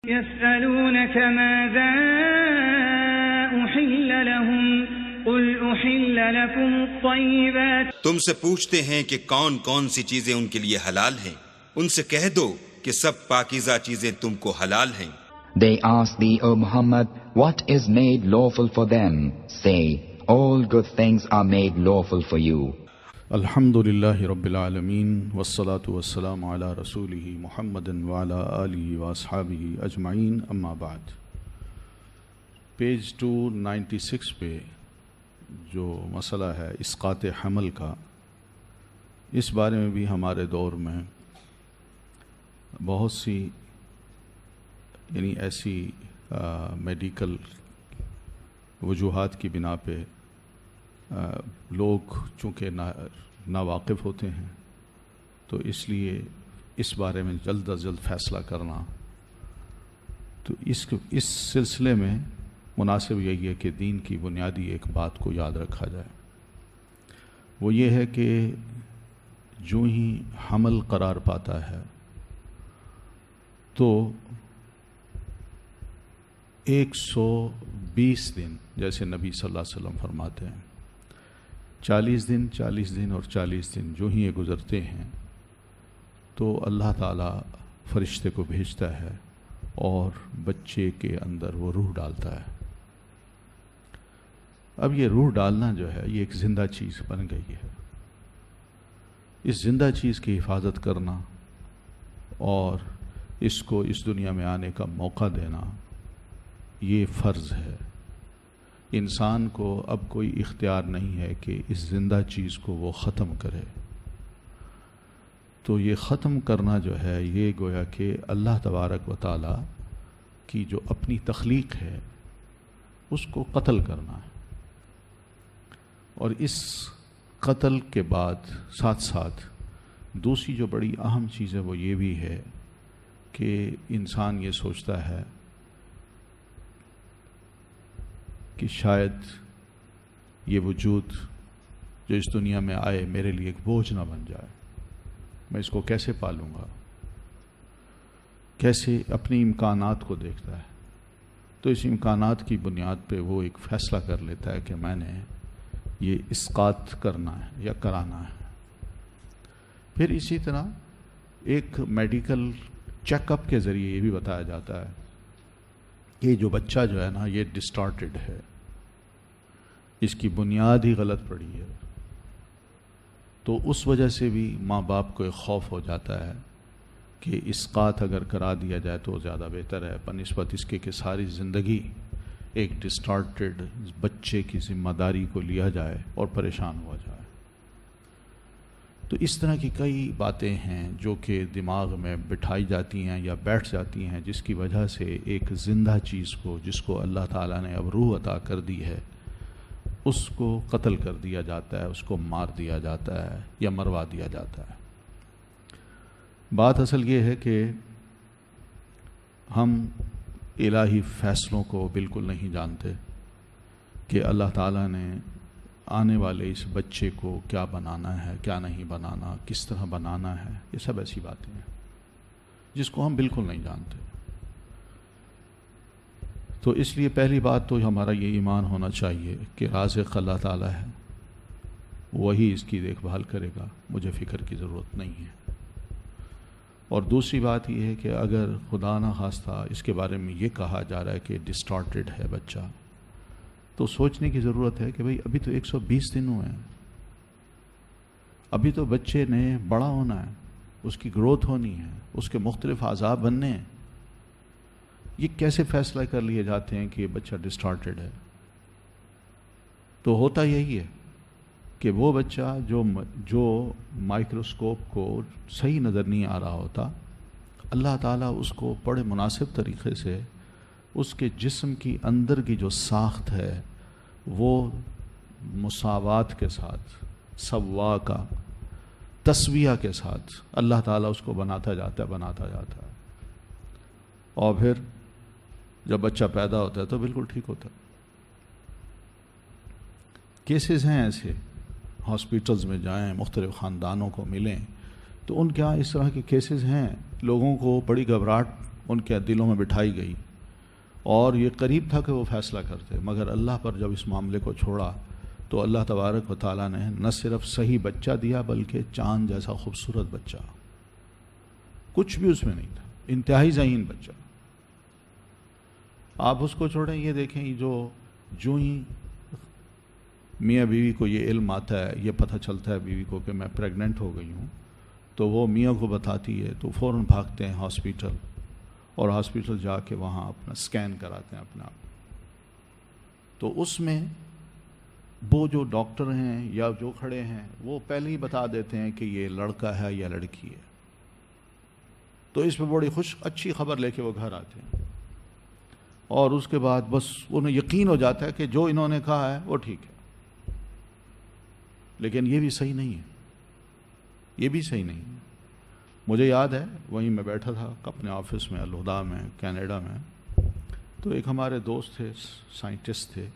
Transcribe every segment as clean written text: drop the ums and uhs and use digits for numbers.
يسألونك ماذا أحل لهم قل أحل لكم الطيبات. تم سے پوچھتے ہیں کہ کون کون سی چیزیں ان کے لیے حلال ہیں، ان سے کہہ دو کہ سب پاکیزہ چیزیں تم کو حلال ہیں۔ They ask thee, O Muhammad, what is made lawful for them? Say, all good things are made lawful for you. الحمدللہ رب العالمین والصلاة والسلام علی رسولہ محمد وعلی آلہ واصحابہ اجمعین، اما بعد۔ پیج 296 پہ جو مسئلہ ہے اسقاط حمل کا، اس بارے میں بھی ہمارے دور میں بہت سی ایسی میڈیکل وجوہات کی بنا پہ لوگ چونکہ ناواقف ہوتے ہیں، تو اس لیے اس بارے میں جلد از جلد فیصلہ کرنا، تو اس سلسلے میں مناسب یہی ہے کہ دین کی بنیادی ایک بات کو یاد رکھا جائے، وہ یہ ہے کہ جو ہی حمل قرار پاتا ہے تو 120 دن، جیسے نبی صلی اللہ علیہ وسلم فرماتے ہیں، 40 دن اور 40 دن جو ہی یہ گزرتے ہیں تو اللہ تعالیٰ فرشتے کو بھیجتا ہے اور بچے کے اندر وہ روح ڈالتا ہے۔ اب یہ روح ڈالنا جو ہے یہ ایک زندہ چیز بن گئی ہے، اس زندہ چیز کی حفاظت کرنا اور اس کو اس دنیا میں آنے کا موقع دینا یہ فرض ہے۔ انسان کو اب کوئی اختیار نہیں ہے کہ اس زندہ چیز کو وہ ختم کرے، تو یہ ختم کرنا جو ہے یہ گویا کہ اللہ تبارک و تعالیٰ کی جو اپنی تخلیق ہے اس کو قتل کرنا ہے، اور اس قتل کے بعد ساتھ ساتھ دوسری جو بڑی اہم چیز ہے وہ یہ بھی ہے کہ انسان یہ سوچتا ہے کہ شاید یہ وجود جو اس دنیا میں آئے میرے لیے ایک بوجھ نہ بن جائے، میں اس کو کیسے پالوں گا، کیسے اپنی امکانات کو دیکھتا ہے، تو اس امکانات کی بنیاد پہ وہ ایک فیصلہ کر لیتا ہے کہ میں نے یہ اسقاط کرنا ہے یا کرانا ہے۔ پھر اسی طرح ایک میڈیکل چیک اپ کے ذریعے یہ بھی بتایا جاتا ہے کہ جو بچہ جو ہے نا یہ ڈسٹارٹڈ ہے، اس کی بنیاد ہی غلط پڑی ہے، تو اس وجہ سے بھی ماں باپ کو ایک خوف ہو جاتا ہے کہ اسقاط اگر کرا دیا جائے تو زیادہ بہتر ہے بنسبت اس کے کہ ساری زندگی ایک ڈسٹارٹڈ بچے کی ذمہ داری کو لیا جائے اور پریشان ہوا جائے۔ تو اس طرح کی کئی باتیں ہیں جو کہ دماغ میں بٹھائی جاتی ہیں یا بیٹھ جاتی ہیں، جس کی وجہ سے ایک زندہ چیز کو، جس کو اللہ تعالیٰ نے اب روح عطا کر دی ہے، اس کو قتل کر دیا جاتا ہے، اس کو مار دیا جاتا ہے یا مروا دیا جاتا ہے۔ بات اصل یہ ہے کہ ہم الہی فیصلوں کو بالکل نہیں جانتے کہ اللہ تعالیٰ نے آنے والے اس بچے کو کیا بنانا ہے، کیا نہیں بنانا، کس طرح بنانا ہے، یہ سب ایسی باتیں ہیں جس کو ہم بالکل نہیں جانتے۔ تو اس لیے پہلی بات تو ہمارا یہ ایمان ہونا چاہیے کہ رازق اللہ تعالیٰ ہے، وہی اس کی دیکھ بھال کرے گا، مجھے فکر کی ضرورت نہیں ہے۔ اور دوسری بات یہ ہے کہ اگر خدا نہ خواستہ اس کے بارے میں یہ کہا جا رہا ہے کہ ڈسٹارٹڈ ہے بچہ، تو سوچنے کی ضرورت ہے کہ بھئی ابھی تو 120 دن ہوئے ہیں، ابھی تو بچے نے بڑا ہونا ہے، اس کی گروتھ ہونی ہے، اس کے مختلف اعضاء بننے ہیں، یہ کیسے فیصلہ کر لیے جاتے ہیں کہ یہ بچہ ڈسٹارٹڈ ہے؟ تو ہوتا یہی ہے کہ وہ بچہ جو مائکروسکوپ کو صحیح نظر نہیں آ رہا ہوتا، اللہ تعالیٰ اس کو بڑے مناسب طریقے سے اس کے جسم کی اندر کی جو ساخت ہے وہ مساوات کے ساتھ، سوا کا تسویہ کے ساتھ اللہ تعالیٰ اس کو بناتا جاتا ہے اور پھر جب بچہ پیدا ہوتا ہے تو بالکل ٹھیک ہوتا ہے۔ کیسز ہیں ایسے، ہاسپٹلز میں جائیں، مختلف خاندانوں کو ملیں تو ان کے یہاں اس طرح کے کیسز ہیں، لوگوں کو بڑی گھبراہٹ ان کے دلوں میں بٹھائی گئی، اور یہ قریب تھا کہ وہ فیصلہ کرتے، مگر اللہ پر جب اس معاملے کو چھوڑا تو اللہ تبارک و تعالیٰ نے نہ صرف صحیح بچہ دیا بلکہ چاند جیسا خوبصورت بچہ، کچھ بھی اس میں نہیں تھا، انتہائی ذہین بچہ۔ آپ اس کو چھوڑیں، یہ دیکھیں جو ہی میاں بیوی کو یہ علم آتا ہے، یہ پتہ چلتا ہے بیوی کو کہ میں پریگننٹ ہو گئی ہوں، تو وہ میاں کو بتاتی ہے تو فوراً بھاگتے ہیں ہاسپیٹل، اور ہاسپیٹل جا کے وہاں اپنا سکین کراتے ہیں اپنے آپ۔ تو اس میں وہ جو ڈاکٹر ہیں یا جو کھڑے ہیں وہ پہلے ہی بتا دیتے ہیں کہ یہ لڑکا ہے یا لڑکی ہے، تو اس پہ بڑی اچھی خبر لے کے وہ گھر آتے ہیں، اور اس کے بعد بس انہیں یقین ہو جاتا ہے کہ جو انہوں نے کہا ہے وہ ٹھیک ہے۔ لیکن یہ بھی صحیح نہیں ہے، یہ بھی صحیح نہیں ہے۔ مجھے یاد ہے وہیں میں بیٹھا تھا اپنے آفس میں الہدا میں کینیڈا میں، تو ایک ہمارے دوست تھے، سائنٹسٹ تھے،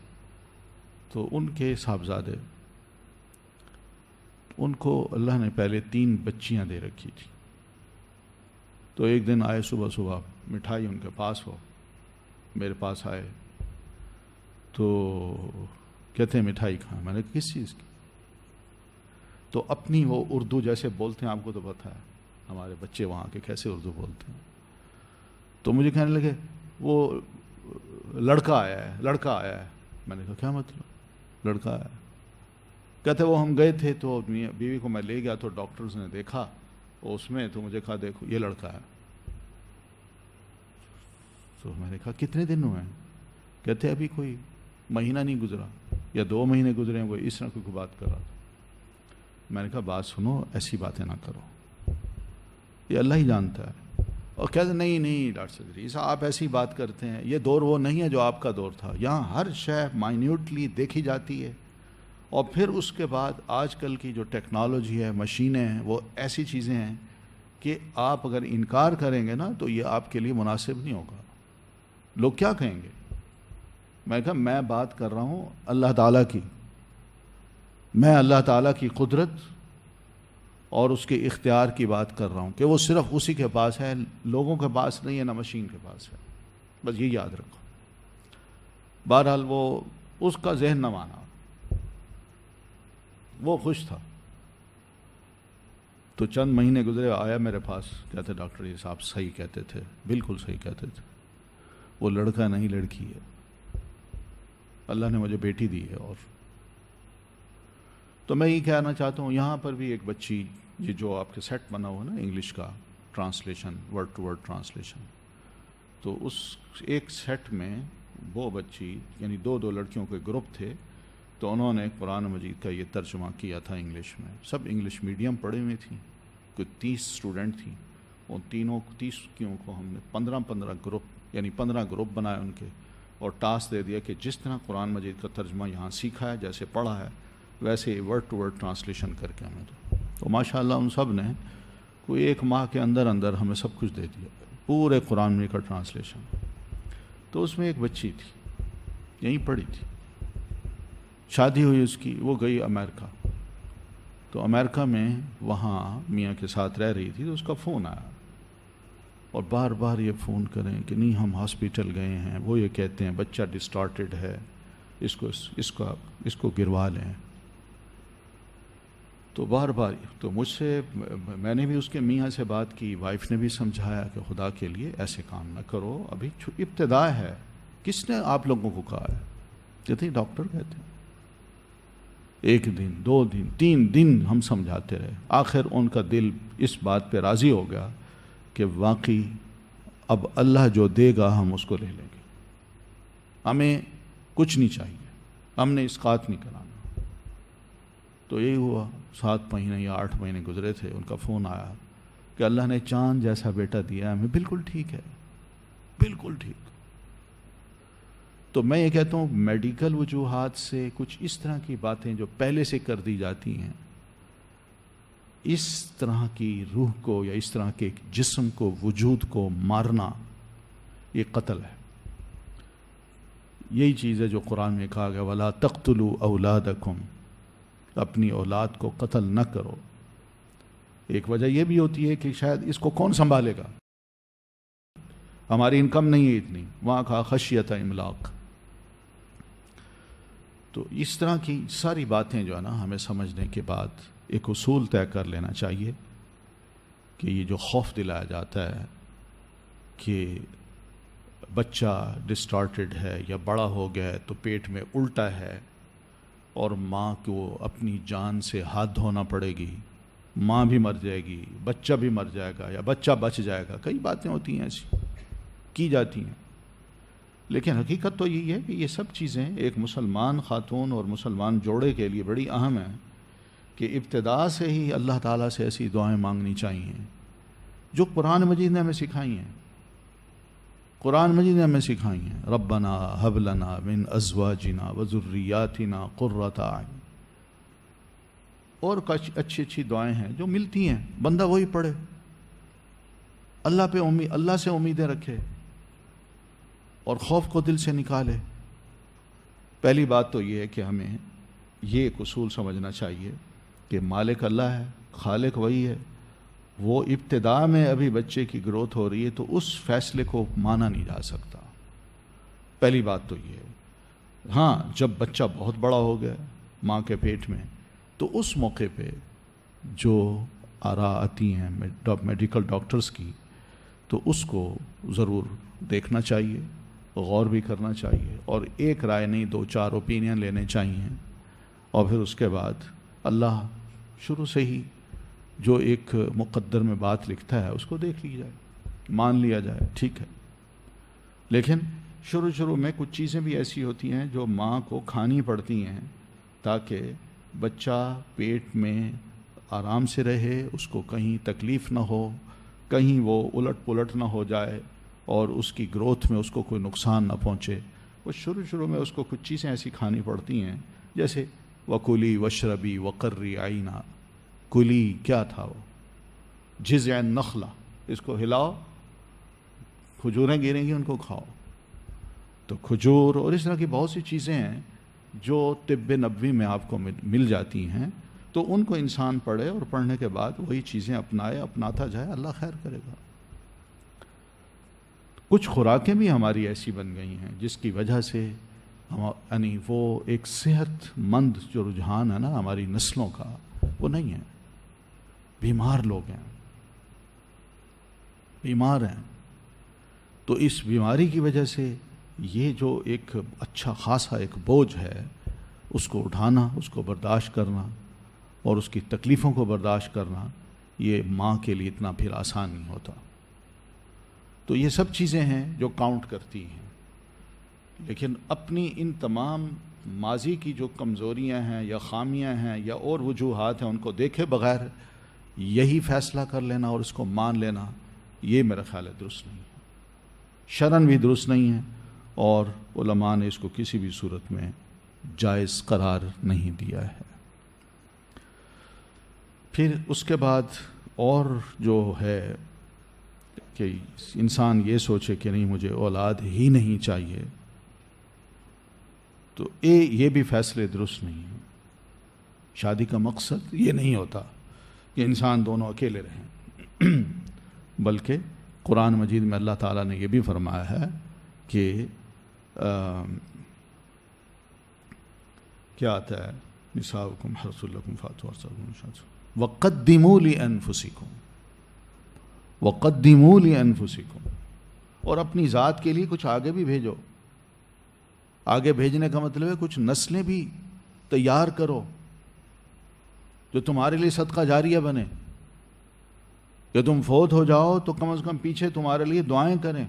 تو ان کے صاحبزادے، ان کو اللہ نے پہلے 3 بچیاں دے رکھی تھی، تو ایک دن آئے صبح صبح، مٹھائی ان کے پاس ہو، میرے پاس آئے تو کہتے ہیں مٹھائی کھائیں۔ میں نے کہا کس چیز کی؟ تو اپنی وہ اردو جیسے بولتے ہیں، آپ کو تو پتہ ہے ہمارے بچے وہاں کے کیسے اردو بولتے ہیں، تو مجھے کہنے لگے وہ لڑکا آیا ہے، لڑکا آیا ہے۔ میں نے کہا کیا مطلب لڑکا آیا؟ کہتے وہ ہم گئے تھے تو بیوی کو میں لے گیا تو ڈاکٹرز نے دیکھا اس میں، تو مجھے کہا دیکھو یہ لڑکا ہے۔ تو میں نے کہا کتنے دن ہوئے ہیں؟ کہتے ابھی کوئی مہینہ نہیں گزرا یا 2 مہینے گزرے ہیں، وہ اس طرح کوئی بات کر رہا تھا۔ میں نے کہا بات سنو، ایسی باتیں نہ کرو، یہ اللہ ہی جانتا ہے۔ اور کہتے نہیں ڈاکٹر صدری صاحب آپ ایسی بات کرتے ہیں، یہ دور وہ نہیں ہے جو آپ کا دور تھا، یہاں ہر شے مائنیوٹلی دیکھی جاتی ہے، اور پھر اس کے بعد آج کل کی جو ٹیکنالوجی ہے، مشینیں ہیں، وہ ایسی چیزیں ہیں کہ آپ اگر انکار کریں گے نا تو یہ آپ کے لیے مناسب نہیں ہوگا، لوگ کیا کہیں گے۔ میں کہا میں بات کر رہا ہوں اللہ تعالیٰ کی، میں اللہ تعالیٰ کی قدرت اور اس کے اختیار کی بات کر رہا ہوں کہ وہ صرف اسی کے پاس ہے، لوگوں کے پاس نہیں ہے، نہ مشین کے پاس ہے، بس یہ یاد رکھو۔ بہرحال وہ اس کا ذہن نہ مانا، وہ خوش تھا۔ تو چند مہینے گزرے، آیا میرے پاس، کہتے ڈاکٹر یہ صاحب صحیح کہتے تھے، بالکل صحیح کہتے تھے، وہ لڑکا نہیں لڑکی ہے، اللہ نے مجھے بیٹی دی ہے۔ اور تو میں یہ کہنا چاہتا ہوں، یہاں پر بھی ایک بچی، یہ جو آپ کے سیٹ بنا ہوا نا انگلش کا translation, word to word translation, تو اس ایک سیٹ میں وہ بچی، یعنی 2 لڑکیوں کے گروپ تھے، تو انہوں نے قرآن مجید کا یہ ترجمہ کیا تھا انگلش میں، سب انگلش میڈیم پڑھی ہوئی تھیں، کوئی 30 اسٹوڈنٹ تھیں، ان تینوں 30 کو ہم نے 15 گروپ، یعنی 15 گروپ بنائے ان کے، اور ٹاسک دے دیا کہ جس طرح قرآن مجید کا ترجمہ یہاں سیکھا ہے، جیسے پڑھا ہے، ویسے ورڈ ٹو ورڈ ٹرانسلیشن کر کے ہمیں تو ماشاءاللہ ان سب نے کوئی 1 ماہ کے اندر ہمیں سب کچھ دے دیا، پورے قرآن مجید کا ٹرانسلیشن۔ تو اس میں ایک بچی تھی، یہیں پڑھی تھی، شادی ہوئی اس کی، وہ گئی امریکہ، تو امریکہ میں وہاں میاں کے ساتھ رہ رہی تھی، تو اس کا فون آیا، اور بار بار یہ فون کریں کہ نہیں ہم ہاسپیٹل گئے ہیں، وہ یہ کہتے ہیں بچہ ڈسٹارٹڈ ہے، اس کو گروا لیں۔ تو بار بار تو مجھ سے، میں نے بھی اس کے میاں سے بات کی، وائف نے بھی سمجھایا کہ خدا کے لیے ایسے کام نہ کرو، ابھی ابتدا ہے، کس نے آپ لوگوں کو کہا ہے؟ کہتے ہیں ڈاکٹر کہتے ہیں۔ 1 دن 2 دن 3 دن ہم سمجھاتے رہے، آخر ان کا دل اس بات پہ راضی ہو گیا کہ واقعی اب اللہ جو دے گا ہم اس کو لے لیں گے، ہمیں کچھ نہیں چاہیے، ہم نے اسقاط نہیں کرانا۔ تو یہی ہوا، 7 مہینے یا 8 مہینے گزرے تھے، ان کا فون آیا کہ اللہ نے چاند جیسا بیٹا دیا ہمیں، بالکل ٹھیک ہے، بالکل ٹھیک۔ تو میں یہ کہتا ہوں میڈیکل وجوہات سے کچھ اس طرح کی باتیں جو پہلے سے کر دی جاتی ہیں، اس طرح کی روح کو یا اس طرح کے جسم کو، وجود کو مارنا، یہ قتل ہے۔ یہی چیز ہے جو قرآن میں کہا گیا وَلَا تَقْتُلُوا أَوْلَادَكُمْ، اپنی اولاد کو قتل نہ کرو۔ ایک وجہ یہ بھی ہوتی ہے کہ شاید اس کو کون سنبھالے گا، ہماری انکم نہیں ہے اتنی، وہاں کہا خشیت املاق۔ تو اس طرح کی ساری باتیں جو ہے نا ہمیں سمجھنے کے بعد ایک اصول طے کر لینا چاہیے کہ یہ جو خوف دلایا جاتا ہے کہ بچہ ڈسٹارٹڈ ہے یا بڑا ہو گیا ہے تو پیٹ میں الٹا ہے اور ماں کو اپنی جان سے ہاتھ دھونا پڑے گی، ماں بھی مر جائے گی، بچہ بھی مر جائے گا یا بچہ بچ جائے گا، کئی باتیں ہوتی ہیں ایسی کی جاتی ہیں، لیکن حقیقت تو یہی ہے کہ یہ سب چیزیں ایک مسلمان خاتون اور مسلمان جوڑے کے لیے بڑی اہم ہیں کہ ابتدا سے ہی اللہ تعالیٰ سے ایسی دعائیں مانگنی چاہیے جو قرآن مجید نے ہمیں سکھائی ہیں۔ قرآن مجید نے ہمیں سکھائی ہیں، ربنا ہب لنا من ازواجنا وذریاتنا قرۃ اعین، اور کچھ اچھی اچھی دعائیں ہیں جو ملتی ہیں، بندہ وہی پڑھے، اللہ سے امیدیں رکھے اور خوف کو دل سے نکالے۔ پہلی بات تو یہ ہے کہ ہمیں یہ ایک اصول سمجھنا چاہیے کہ مالک اللہ ہے، خالق وہی ہے، وہ ابتدا میں ابھی بچے کی گروتھ ہو رہی ہے تو اس فیصلے کو مانا نہیں جا سکتا۔ پہلی بات تو یہ ہے۔ ہاں، جب بچہ بہت بڑا ہو گیا ماں کے پیٹ میں تو اس موقع پہ جو آراء آتی ہیں میڈیکل ڈاکٹرز کی تو اس کو ضرور دیکھنا چاہیے، غور بھی کرنا چاہیے، اور ایک رائے نہیں 2-4 اوپینین لینے چاہیے، اور پھر اس کے بعد اللہ شروع سے ہی جو ایک مقدر میں بات لکھتا ہے اس کو دیکھ لی جائے، مان لیا جائے، ٹھیک ہے۔ لیکن شروع میں کچھ چیزیں بھی ایسی ہوتی ہیں جو ماں کو کھانی پڑتی ہیں تاکہ بچہ پیٹ میں آرام سے رہے، اس کو کہیں تکلیف نہ ہو، کہیں وہ الٹ پلٹ نہ ہو جائے اور اس کی گروتھ میں اس کو کوئی نقصان نہ پہنچے۔ وہ شروع میں اس کو کچھ چیزیں ایسی کھانی پڑتی ہیں جیسے وَكُلِي وَاشْرَبِي وَقَرِّي عَيْنًا۔ کلی کیا تھا وہ؟ جذع النخلہ، اس کو ہلاؤ، کھجوریں گریں گی، ان کو کھاؤ۔ تو کھجور اور اس طرح کی بہت سی چیزیں ہیں جو طب نبوی میں آپ کو مل جاتی ہیں، تو ان کو انسان پڑھے اور پڑھنے کے بعد وہی چیزیں اپناتا جائے، اللہ خیر کرے گا۔ کچھ خوراکیں بھی ہماری ایسی بن گئی ہیں جس کی وجہ سے یعنی وہ ایک صحت مند جو رجحان ہے نا ہماری نسلوں کا، وہ نہیں ہے۔ بیمار لوگ ہیں، بیمار ہیں، تو اس بیماری کی وجہ سے یہ جو ایک اچھا خاصا ایک بوجھ ہے اس کو اٹھانا، اس کو برداشت کرنا اور اس کی تکلیفوں کو برداشت کرنا، یہ ماں کے لیے اتنا پھر آسان نہیں ہوتا۔ تو یہ سب چیزیں ہیں جو کاؤنٹ کرتی ہیں، لیکن اپنی ان تمام ماضی کی جو کمزوریاں ہیں یا خامیاں ہیں یا اور وجوہات ہیں ان کو دیکھے بغیر یہی فیصلہ کر لینا اور اس کو مان لینا، یہ میرا خیال ہے درست نہیں ہے، شرعاً بھی درست نہیں ہے، اور علماء نے اس کو کسی بھی صورت میں جائز قرار نہیں دیا ہے۔ پھر اس کے بعد اور جو ہے کہ انسان یہ سوچے کہ نہیں مجھے اولاد ہی نہیں چاہیے، تو یہ بھی فیصلے درست نہیں ہیں۔ شادی کا مقصد یہ نہیں ہوتا کہ انسان دونوں اکیلے رہیں، بلکہ قرآن مجید میں اللہ تعالیٰ نے یہ بھی فرمایا ہے کہ کیا آتا ہے، نساؤکم حرث لکم فاتوا حرثکم وقدموا لانفسکم، وقدموا لانفسکم، اور اپنی ذات کے لیے کچھ آگے بھی بھیجو۔ آگے بھیجنے کا مطلب ہے کچھ نسلیں بھی تیار کرو جو تمہارے لیے صدقہ جاریہ بنے، کہ تم فوت ہو جاؤ تو کم از کم پیچھے تمہارے لیے دعائیں کریں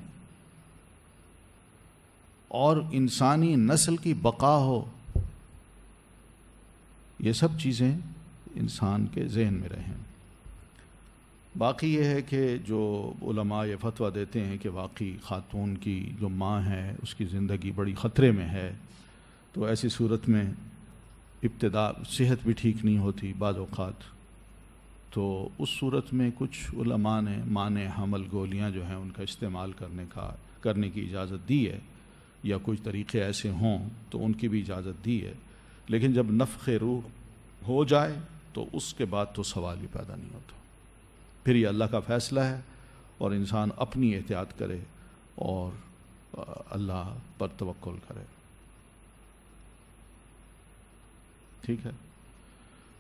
اور انسانی نسل کی بقا ہو۔ یہ سب چیزیں انسان کے ذہن میں رہیں۔ باقی یہ ہے کہ جو علماء یہ فتویٰ دیتے ہیں کہ واقعی خاتون کی جو ماں ہے اس کی زندگی بڑی خطرے میں ہے، تو ایسی صورت میں ابتدا صحت بھی ٹھیک نہیں ہوتی بعض اوقات، تو اس صورت میں کچھ علماء نے مانع حمل گولیاں جو ہیں ان کا استعمال کرنے کی اجازت دی ہے، یا کچھ طریقے ایسے ہوں تو ان کی بھی اجازت دی ہے، لیکن جب نفخ روح ہو جائے تو اس کے بعد تو سوال ہی پیدا نہیں ہوتا۔ پھر یہ اللہ کا فیصلہ ہے اور انسان اپنی احتیاط کرے اور اللہ پر توکل کرے. ٹھیک ہے.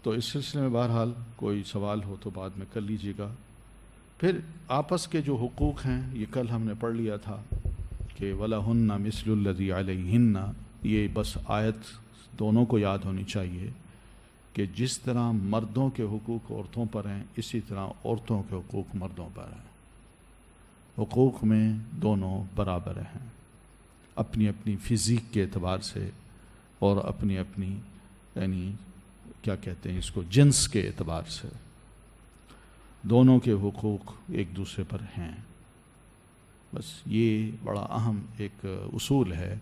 تو اس سلسلے میں بہرحال کوئی سوال ہو تو بعد میں کر لیجیے گا. پھر آپس کے جو حقوق ہیں یہ کل ہم نے پڑھ لیا تھا کہ وَلَهُنَّ مِثْلُ الَّذِي عَلَيْهِنَّ. یہ بس آیت دونوں کو یاد ہونی چاہیے کہ جس طرح مردوں کے حقوق عورتوں پر ہیں اسی طرح عورتوں کے حقوق مردوں پر ہیں. حقوق میں دونوں برابر ہیں اپنی اپنی فزیک کے اعتبار سے اور اپنی اپنی یعنی کیا کہتے ہیں اس کو جنس کے اعتبار سے. دونوں کے حقوق ایک دوسرے پر ہیں. بس یہ بڑا اہم ایک اصول ہے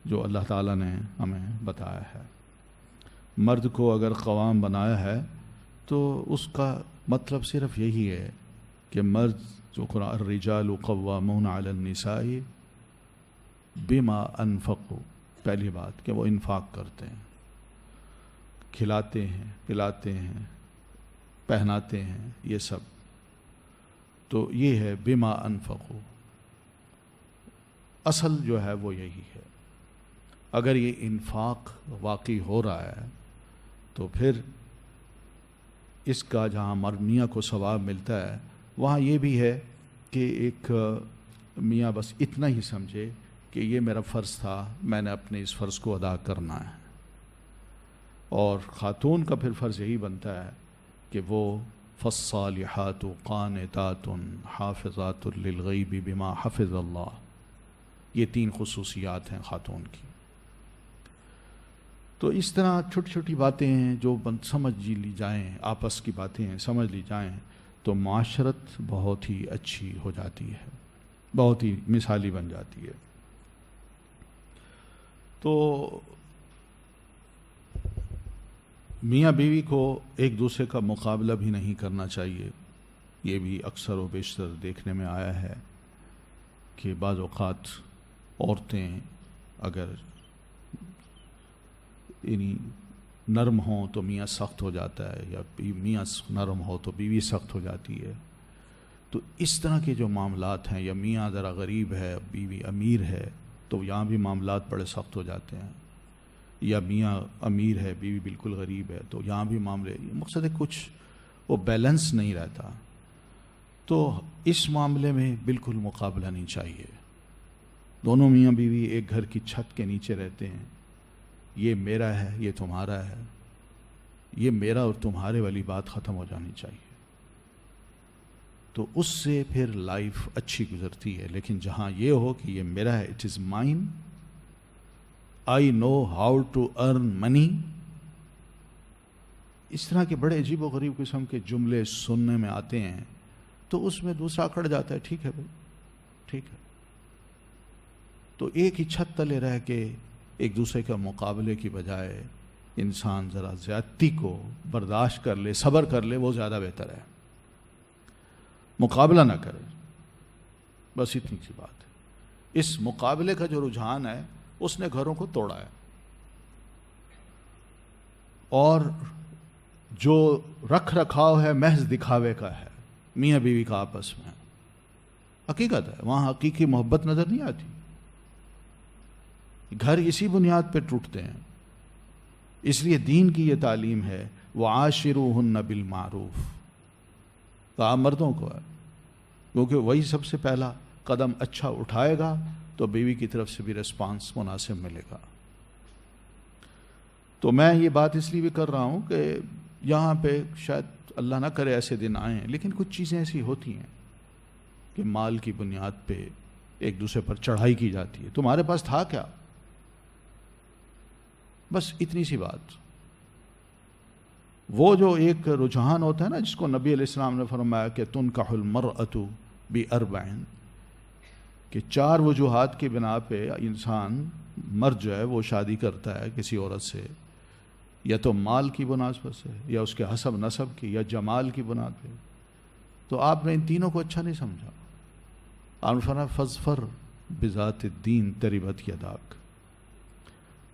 جو اللہ تعالیٰ نے ہمیں بتایا ہے. مرد کو اگر قوام بنایا ہے تو اس کا مطلب صرف یہی ہے کہ مرد جو قرآن الرجال قوامون علی النساء بما انفقوا، پہلی بات کہ وہ انفاق کرتے ہیں، کھلاتے ہیں، پلاتے ہیں، پہناتے ہیں، یہ سب. تو یہ ہے بما انفقوا. اصل جو ہے وہ یہی ہے. اگر یہ انفاق واقعی ہو رہا ہے تو پھر اس کا جہاں میاں کو ثواب ملتا ہے وہاں یہ بھی ہے کہ ایک میاں بس اتنا ہی سمجھے کہ یہ میرا فرض تھا، میں نے اپنے اس فرض کو ادا کرنا ہے. اور خاتون کا پھر فرض یہی بنتا ہے کہ وہ فالصالحات قانتات حافظات للغیب بما حفظ اللہ. یہ 3 خصوصیات ہیں خاتون کی. تو اس طرح چھوٹی چھوٹی باتیں ہیں جو سمجھ لی جائیں، آپس کی باتیں ہیں سمجھ لی جائیں تو معاشرت بہت ہی اچھی ہو جاتی ہے، بہت ہی مثالی بن جاتی ہے. تو میاں بیوی کو ایک دوسرے کا مقابلہ بھی نہیں کرنا چاہیے. یہ بھی اکثر و بیشتر دیکھنے میں آیا ہے کہ بعض اوقات عورتیں اگر یعنی نرم ہوں تو میاں سخت ہو جاتا ہے، یا میاں نرم ہو تو بیوی سخت ہو جاتی ہے. تو اس طرح کے جو معاملات ہیں، یا میاں ذرا غریب ہے بیوی امیر ہے تو یہاں بھی معاملات بڑے سخت ہو جاتے ہیں، یا میاں امیر ہے بیوی بالکل غریب ہے تو یہاں بھی معاملے، مقصد ہے کچھ وہ بیلنس نہیں رہتا. تو اس معاملے میں بالکل مقابلہ نہیں چاہیے. دونوں میاں بیوی ایک گھر کی چھت کے نیچے رہتے ہیں، یہ میرا ہے یہ تمہارا ہے، یہ میرا اور تمہارے والی بات ختم ہو جانی چاہیے. تو اس سے پھر لائف اچھی گزرتی ہے. لیکن جہاں یہ ہو کہ یہ میرا ہے، it is mine, I know how to earn money, اس طرح کے بڑے عجیب و غریب قسم کے جملے سننے میں آتے ہیں تو اس میں دوسرا اکڑ جاتا ہے. ٹھیک ہے بھائی، ٹھیک ہے. تو ایک ہی چھت تلے رہ کے ایک دوسرے کا مقابلے کی بجائے انسان ذرا زیادتی کو برداشت کر لے، صبر کر لے، وہ زیادہ بہتر ہے. مقابلہ نہ کرے، بس اتنی سی بات ہے. اس مقابلے کا جو رجحان ہے اس نے گھروں کو توڑا ہے. اور جو رکھ رکھاؤ ہے محض دکھاوے کا ہے میاں بیوی کا آپس میں. حقیقت ہے وہاں حقیقی محبت نظر نہیں آتی. گھر اسی بنیاد پہ ٹوٹتے ہیں. اس لیے دین کی یہ تعلیم ہے وَعَاشِرُوهُنَّ بِالْمَعْرُوفِ. کہا مردوں کو ہے کیونکہ وہی سب سے پہلا قدم اچھا اٹھائے گا تو بیوی کی طرف سے بھی ریسپانس مناسب ملے گا. تو میں یہ بات اس لیے بھی کر رہا ہوں کہ یہاں پہ شاید اللہ نہ کرے ایسے دن آئیں، لیکن کچھ چیزیں ایسی ہوتی ہیں کہ مال کی بنیاد پہ ایک دوسرے پر چڑھائی کی جاتی ہے. تمہارے پاس تھا کیا؟ بس اتنی سی بات. وہ جو ایک رجحان ہوتا ہے نا جس کو نبی علیہ السلام نے فرمایا کہ تنکح المرأة بأربع، کہ 4 وجوہات کی بنا پہ انسان مرد جو ہے وہ شادی کرتا ہے کسی عورت سے، یا تو مال کی مناسبت سے، یا اس کے حسب نسب کی، یا جمال کی بنیاد پہ. تو آپ نے ان تینوں کو اچھا نہیں سمجھا. آپ نے فرمایا فاظفر بذات الدین تربت یداک.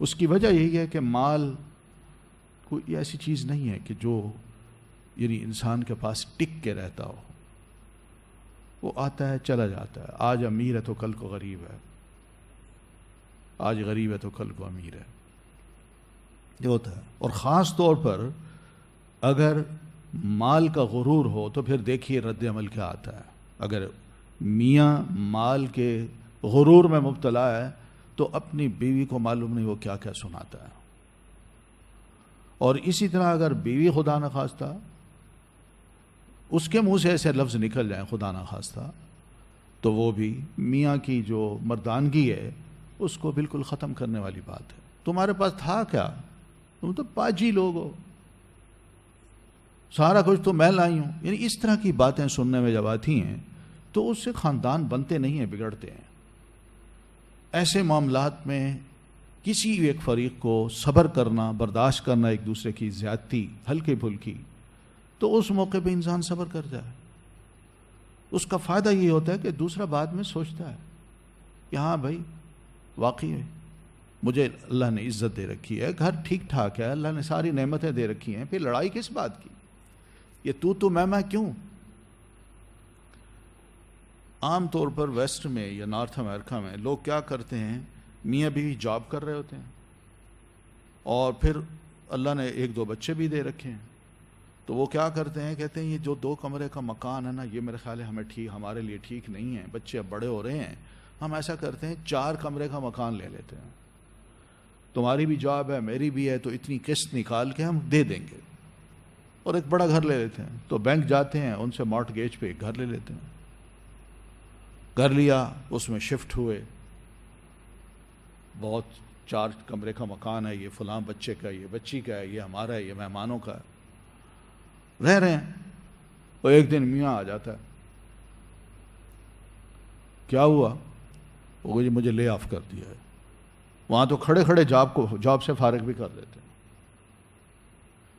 اس کی وجہ یہی ہے کہ مال کوئی ایسی چیز نہیں ہے کہ جو یعنی انسان کے پاس ٹک کے رہتا ہو. وہ آتا ہے چلا جاتا ہے، آج امیر ہے تو کل کو غریب ہے، آج غریب ہے تو کل کو امیر ہے، یہ ہوتا ہے۔ اور خاص طور پر اگر مال کا غرور ہو تو پھر دیکھیے رد عمل کیا آتا ہے۔ اگر میاں مال کے غرور میں مبتلا ہے تو اپنی بیوی کو معلوم نہیں وہ کیا کیا سناتا ہے، اور اسی طرح اگر بیوی خدا نخواستہ اس کے منہ سے ایسے لفظ نکل جائیں خدا نخواستہ، تو وہ بھی میاں کی جو مردانگی ہے اس کو بالکل ختم کرنے والی بات ہے۔ تمہارے پاس تھا کیا؟ تم تو پاجی لوگ ہو، سارا کچھ تو میں لائی ہوں۔ یعنی اس طرح کی باتیں سننے میں جب آتی ہیں تو اس سے خاندان بنتے نہیں ہیں، بگڑتے ہیں۔ ایسے معاملات میں کسی ایک فریق کو صبر کرنا، برداشت کرنا ایک دوسرے کی زیادتی ہلکے پھلکی، تو اس موقع پہ انسان صبر کر جائے۔ اس کا فائدہ یہ ہوتا ہے کہ دوسرا بعد میں سوچتا ہے کہ ہاں بھائی واقعی ہے مجھے اللہ نے عزت دے رکھی ہے، گھر ٹھیک ٹھاک ہے، اللہ نے ساری نعمتیں دے رکھی ہیں، پھر لڑائی کس بات کی؟ یہ تو میں کیوں؟ عام طور پر ویسٹ میں یا نارتھ امریکہ میں لوگ کیا کرتے ہیں، میاں بیوی جاب کر رہے ہوتے ہیں اور پھر اللہ نے ایک دو بچے بھی دے رکھے ہیں، تو وہ کیا کرتے ہیں، کہتے ہیں یہ جو 2 کمرے کا مکان ہے نا، یہ میرے خیال ہے ہمارے لیے ٹھیک نہیں ہے، بچے اب بڑے ہو رہے ہیں، ہم ایسا کرتے ہیں 4 کمرے کا مکان لے لیتے ہیں، تمہاری بھی جاب ہے میری بھی ہے، تو اتنی قسط نکال کے ہم دے دیں گے، اور ایک بڑا گھر لے لیتے ہیں۔ تو بینک جاتے ہیں، ان سے مارٹگیج پہ ایک گھر لے لیتے ہیں، گھر لیا، اس میں شفٹ ہوئے، بہت 4 کمرے کا مکان ہے، یہ فلاں بچے کا، یہ بچی کا ہے، یہ ہمارا ہے، یہ مہمانوں کا ہے، رہ رہے ہیں۔ اور ایک دن میاں آ جاتا ہے، کیا ہوا؟ وہ جی مجھے لے آف کر دیا ہے۔ وہاں تو کھڑے کھڑے جاب سے فارغ بھی کر دیتے ہیں،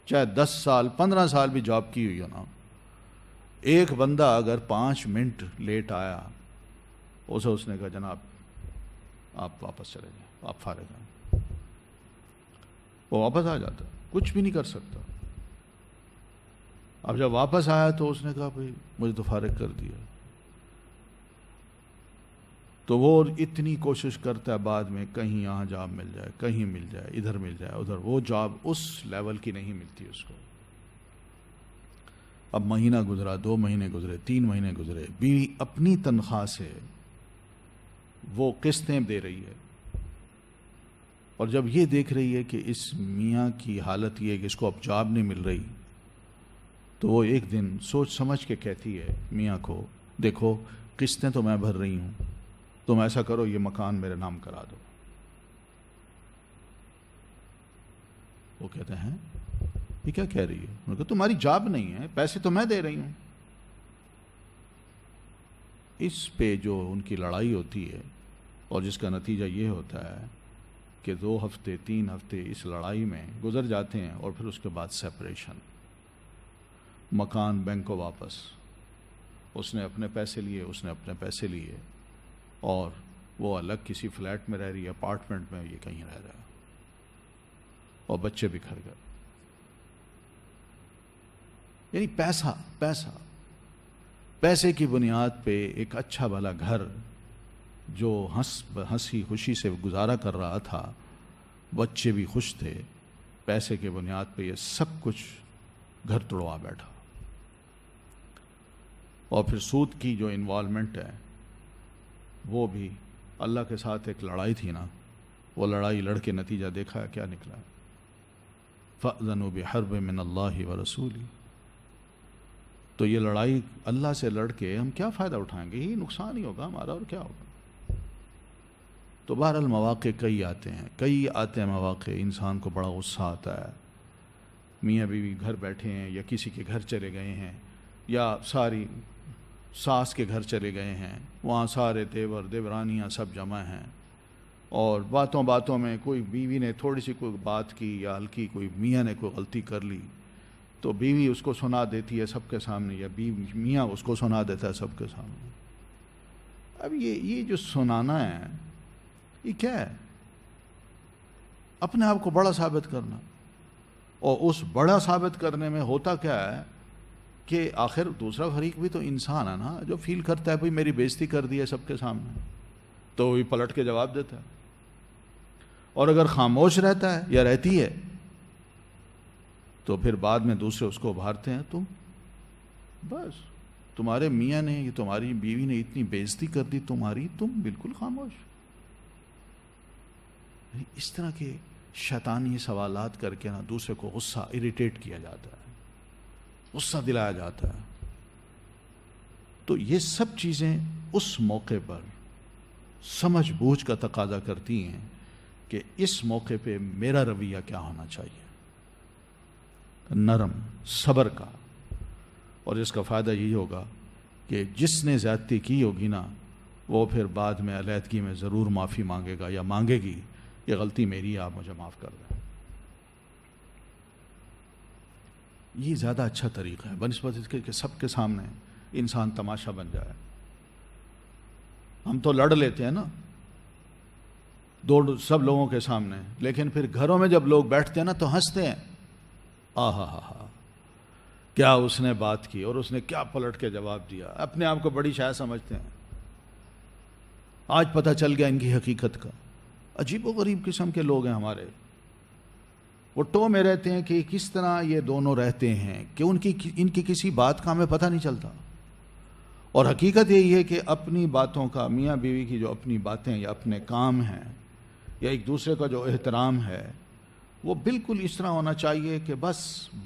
چاہے 10 سال 15 سال بھی جاب کی ہوئی ہو نا۔ ایک بندہ اگر 5 منٹ لیٹ آیا، اسے اس نے کہا جناب آپ واپس چلے جائیں، آپ فارغ ہیں، وہ واپس آ جاتا، کچھ بھی نہیں کر سکتا۔ اب جب واپس آیا تو اس نے کہا بھائی مجھے تو فارغ کر دیا، تو وہ اتنی کوشش کرتا ہے بعد میں کہیں یہاں جاب مل جائے، کہیں مل جائے، ادھر مل جائے، ادھر، وہ جاب اس لیول کی نہیں ملتی اس کو۔ اب مہینہ گزرا، 2 مہینے گزرے، 3 مہینے گزرے، بیوی اپنی تنخواہ سے وہ قسطیں دے رہی ہے، اور جب یہ دیکھ رہی ہے کہ اس میاں کی حالت یہ ہے کہ اس کو اب جاب نہیں مل رہی، تو وہ ایک دن سوچ سمجھ کے کہتی ہے میاں کو، دیکھو قسطیں تو میں بھر رہی ہوں، تم ایسا کرو یہ مکان میرے نام کرا دو۔ وہ کہتے ہیں یہ کیا کہہ رہی ہے؟ انہوں نے کہا تمہاری جاب نہیں ہے، پیسے تو میں دے رہی ہوں۔ اس پہ جو ان کی لڑائی ہوتی ہے اور جس کا نتیجہ یہ ہوتا ہے کہ 2 ہفتے 3 ہفتے اس لڑائی میں گزر جاتے ہیں، اور پھر اس کے بعد سیپریشن، مکان بینک کو واپس، اس نے اپنے پیسے لیے، اس نے اپنے پیسے لیے، اور وہ الگ کسی فلیٹ میں رہ رہی ہے، اپارٹمنٹ میں، یہ کہیں رہ رہا ہے، اور بچے بکھر گئے۔ یعنی پیسے کی بنیاد پہ ایک اچھا بھلا گھر جو ہنسی خوشی سے گزارا کر رہا تھا، بچے بھی خوش تھے، پیسے کی بنیاد پہ یہ سب کچھ گھر توڑوا بیٹھا۔ اور پھر سود کی جو انوالومنٹ ہے وہ بھی اللہ کے ساتھ ایک لڑائی تھی نا، وہ لڑائی لڑ کے نتیجہ دیکھا کیا نکلا، فَأْذَنُوا بِحَرْبٍ مِّنَ اللَّهِ وَرَسُولِهِ۔ تو یہ لڑائی اللہ سے لڑ کے ہم کیا فائدہ اٹھائیں گے؟ یہی نقصان ہی ہوگا ہمارا، اور کیا ہوگا؟ تو بہرحال مواقع کئی آتے ہیں مواقع، انسان کو بڑا غصہ آتا ہے، میاں بیوی گھر بیٹھے ہیں یا کسی کے گھر چلے گئے ہیں، یا ساری ساس کے گھر چلے گئے ہیں، وہاں سارے دیور دیورانیاں سب جمع ہیں، اور باتوں میں کوئی بیوی نے تھوڑی سی کوئی بات کی یا ہلکی کوئی میاں نے کوئی غلطی کر لی، تو بیوی اس کو سنا دیتی ہے سب کے سامنے، یا میاں اس کو سنا دیتا ہے سب کے سامنے۔ اب یہ جو سنانا ہے یہ کیا ہے؟ اپنے آپ کو بڑا ثابت کرنا، اور اس بڑا ثابت کرنے میں ہوتا کیا ہے کہ آخر دوسرا فریق بھی تو انسان ہے نا، جو فیل کرتا ہے بھئی میری بےزتی کر دی ہے سب کے سامنے، تو وہی پلٹ کے جواب دیتا ہے. اور اگر خاموش رہتا ہے یا رہتی ہے تو پھر بعد میں دوسرے اس کو ابھارتے ہیں، تم بس تمہارے میاں نے، یہ تمہاری بیوی نے اتنی بےزتی کر دی تمہاری، تم بالکل خاموش. اس طرح کے شیطانی سوالات کر کے نا دوسرے کو غصہ اریٹیٹ کیا جاتا ہے، غصہ دلایا جاتا ہے. تو یہ سب چیزیں اس موقع پر سمجھ بوجھ کا تقاضا کرتی ہیں کہ اس موقع پہ میرا رویہ کیا ہونا چاہیے، نرم صبر کا. اور اس کا فائدہ یہی ہوگا کہ جس نے زیادتی کی ہوگی نا وہ پھر بعد میں علیحدگی میں ضرور معافی مانگے گا یا مانگے گی، یہ غلطی میری ہے، آپ مجھے معاف کر دیں. یہ زیادہ اچھا طریقہ ہے بنسبت اس کے کہ سب کے سامنے انسان تماشا بن جائے. ہم تو لڑ لیتے ہیں نا سب لوگوں کے سامنے، لیکن پھر گھروں میں جب لوگ بیٹھتے ہیں نا تو ہنستے ہیں، آہا ہا ہا کیا اس نے بات کی اور اس نے کیا پلٹ کے جواب دیا. اپنے آپ کو بڑی شاید سمجھتے ہیں. آج پتہ چل گیا ان کی حقیقت کا. عجیب و غریب قسم کے لوگ ہیں ہمارے. وہ ٹو میں رہتے ہیں کہ کس طرح یہ دونوں رہتے ہیں کہ ان کی کسی بات کا ہمیں پتہ نہیں چلتا. اور حقیقت یہی ہے کہ اپنی باتوں کا، میاں بیوی کی جو اپنی باتیں یا اپنے کام ہیں یا ایک دوسرے کا جو احترام ہے وہ بالکل اس طرح ہونا چاہیے کہ بس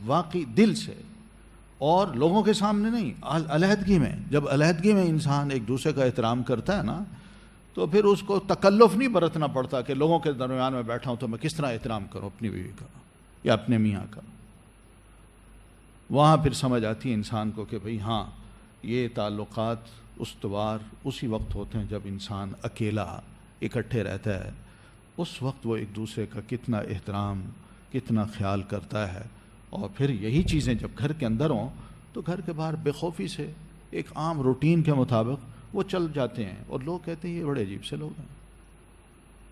واقعی دل سے، اور لوگوں کے سامنے نہیں، علیحدگی میں. جب علیحدگی میں انسان ایک دوسرے کا احترام کرتا ہے نا تو پھر اس کو تکلف نہیں برتنا پڑتا کہ لوگوں کے درمیان میں بیٹھا ہوں تو میں کس طرح احترام کروں اپنی بیوی کا یا اپنے میاں کا. وہاں پھر سمجھ آتی ہے انسان کو کہ بھئی ہاں یہ تعلقات استوار اسی وقت ہوتے ہیں جب انسان اکیلا اکٹھے رہتا ہے. اس وقت وہ ایک دوسرے کا کتنا احترام، کتنا خیال کرتا ہے. اور پھر یہی چیزیں جب گھر کے اندر ہوں تو گھر کے باہر بے خوفی سے ایک عام روٹین کے مطابق وہ چل جاتے ہیں. اور لوگ کہتے ہیں یہ بڑے عجیب سے لوگ ہیں،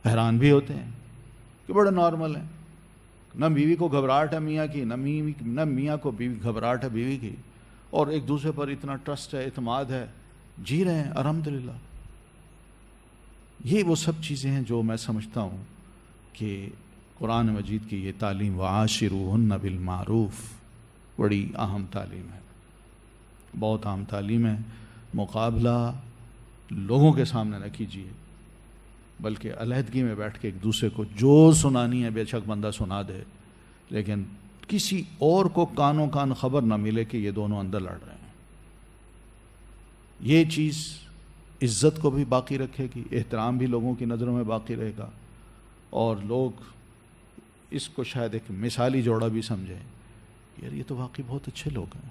حیران بھی ہوتے ہیں کہ بڑے نارمل ہیں. نہ بیوی کو گھبراہٹ ہے میاں کی، نہ میاں کو گھبراہٹ ہے بیوی کی، اور ایک دوسرے پر اتنا ٹرسٹ ہے، اعتماد ہے، جی رہے ہیں الحمدللہ. یہ وہ سب چیزیں ہیں جو میں سمجھتا ہوں کہ قرآن مجید کی یہ تعلیم وعاشروہن بالمعروف بڑی اہم تعلیم ہے، بہت اہم تعلیم ہے. مقابلہ لوگوں کے سامنے نہ کیجیے بلکہ علیحدگی میں بیٹھ کے ایک دوسرے کو جو سنانی ہے بے شک بندہ سنا دے، لیکن کسی اور کو کانوں کان خبر نہ ملے کہ یہ دونوں اندر لڑ رہے ہیں. یہ چیز عزت کو بھی باقی رکھے گی، احترام بھی لوگوں کی نظروں میں باقی رہے گا، اور لوگ اس کو شاید ایک مثالی جوڑا بھی سمجھیں یار یہ تو واقعی بہت اچھے لوگ ہیں.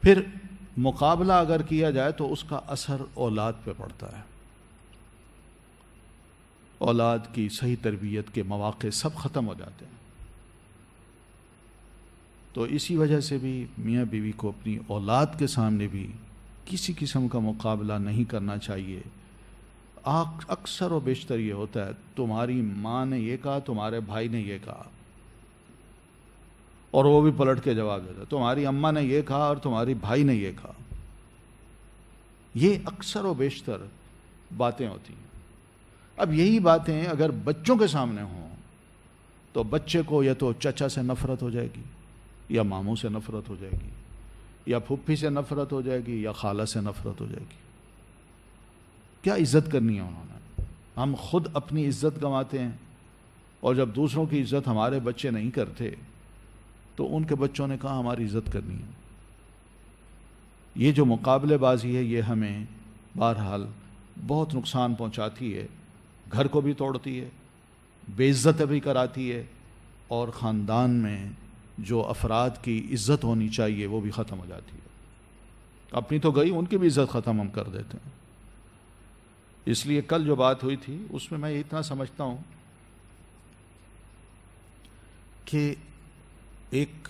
پھر مقابلہ اگر کیا جائے تو اس کا اثر اولاد پہ پڑتا ہے. اولاد کی صحیح تربیت کے مواقع سب ختم ہو جاتے ہیں. تو اسی وجہ سے بھی میاں بیوی کو اپنی اولاد کے سامنے بھی کسی قسم کا مقابلہ نہیں کرنا چاہیے. اکثر و بیشتر یہ ہوتا ہے تمہاری ماں نے یہ کہا، تمہارے بھائی نے یہ کہا، اور وہ بھی پلٹ کے جواب دیتا ہے تمہاری اماں نے یہ کہا اور تمہاری بھائی نے یہ کہا. یہ اکثر و بیشتر باتیں ہوتی ہیں. اب یہی باتیں اگر بچوں کے سامنے ہوں تو بچے کو یا تو چچا سے نفرت ہو جائے گی، یا ماموں سے نفرت ہو جائے گی، یا پھپھی سے نفرت ہو جائے گی، یا خالہ سے نفرت ہو جائے گی. کیا عزت کرنی ہے انہوں نے؟ ہم خود اپنی عزت گنواتے ہیں، اور جب دوسروں کی عزت ہمارے بچے نہیں کرتے تو ان کے بچوں نے کہا ہماری عزت کرنی ہے. یہ جو مقابلے بازی ہے یہ ہمیں بہرحال بہت نقصان پہنچاتی ہے، گھر کو بھی توڑتی ہے، بے عزت بھی کراتی ہے، اور خاندان میں جو افراد کی عزت ہونی چاہیے وہ بھی ختم ہو جاتی ہے. اپنی تو گئی، ان کی بھی عزت ختم ہم کر دیتے ہیں. اس لیے کل جو بات ہوئی تھی اس میں اتنا سمجھتا ہوں کہ ایک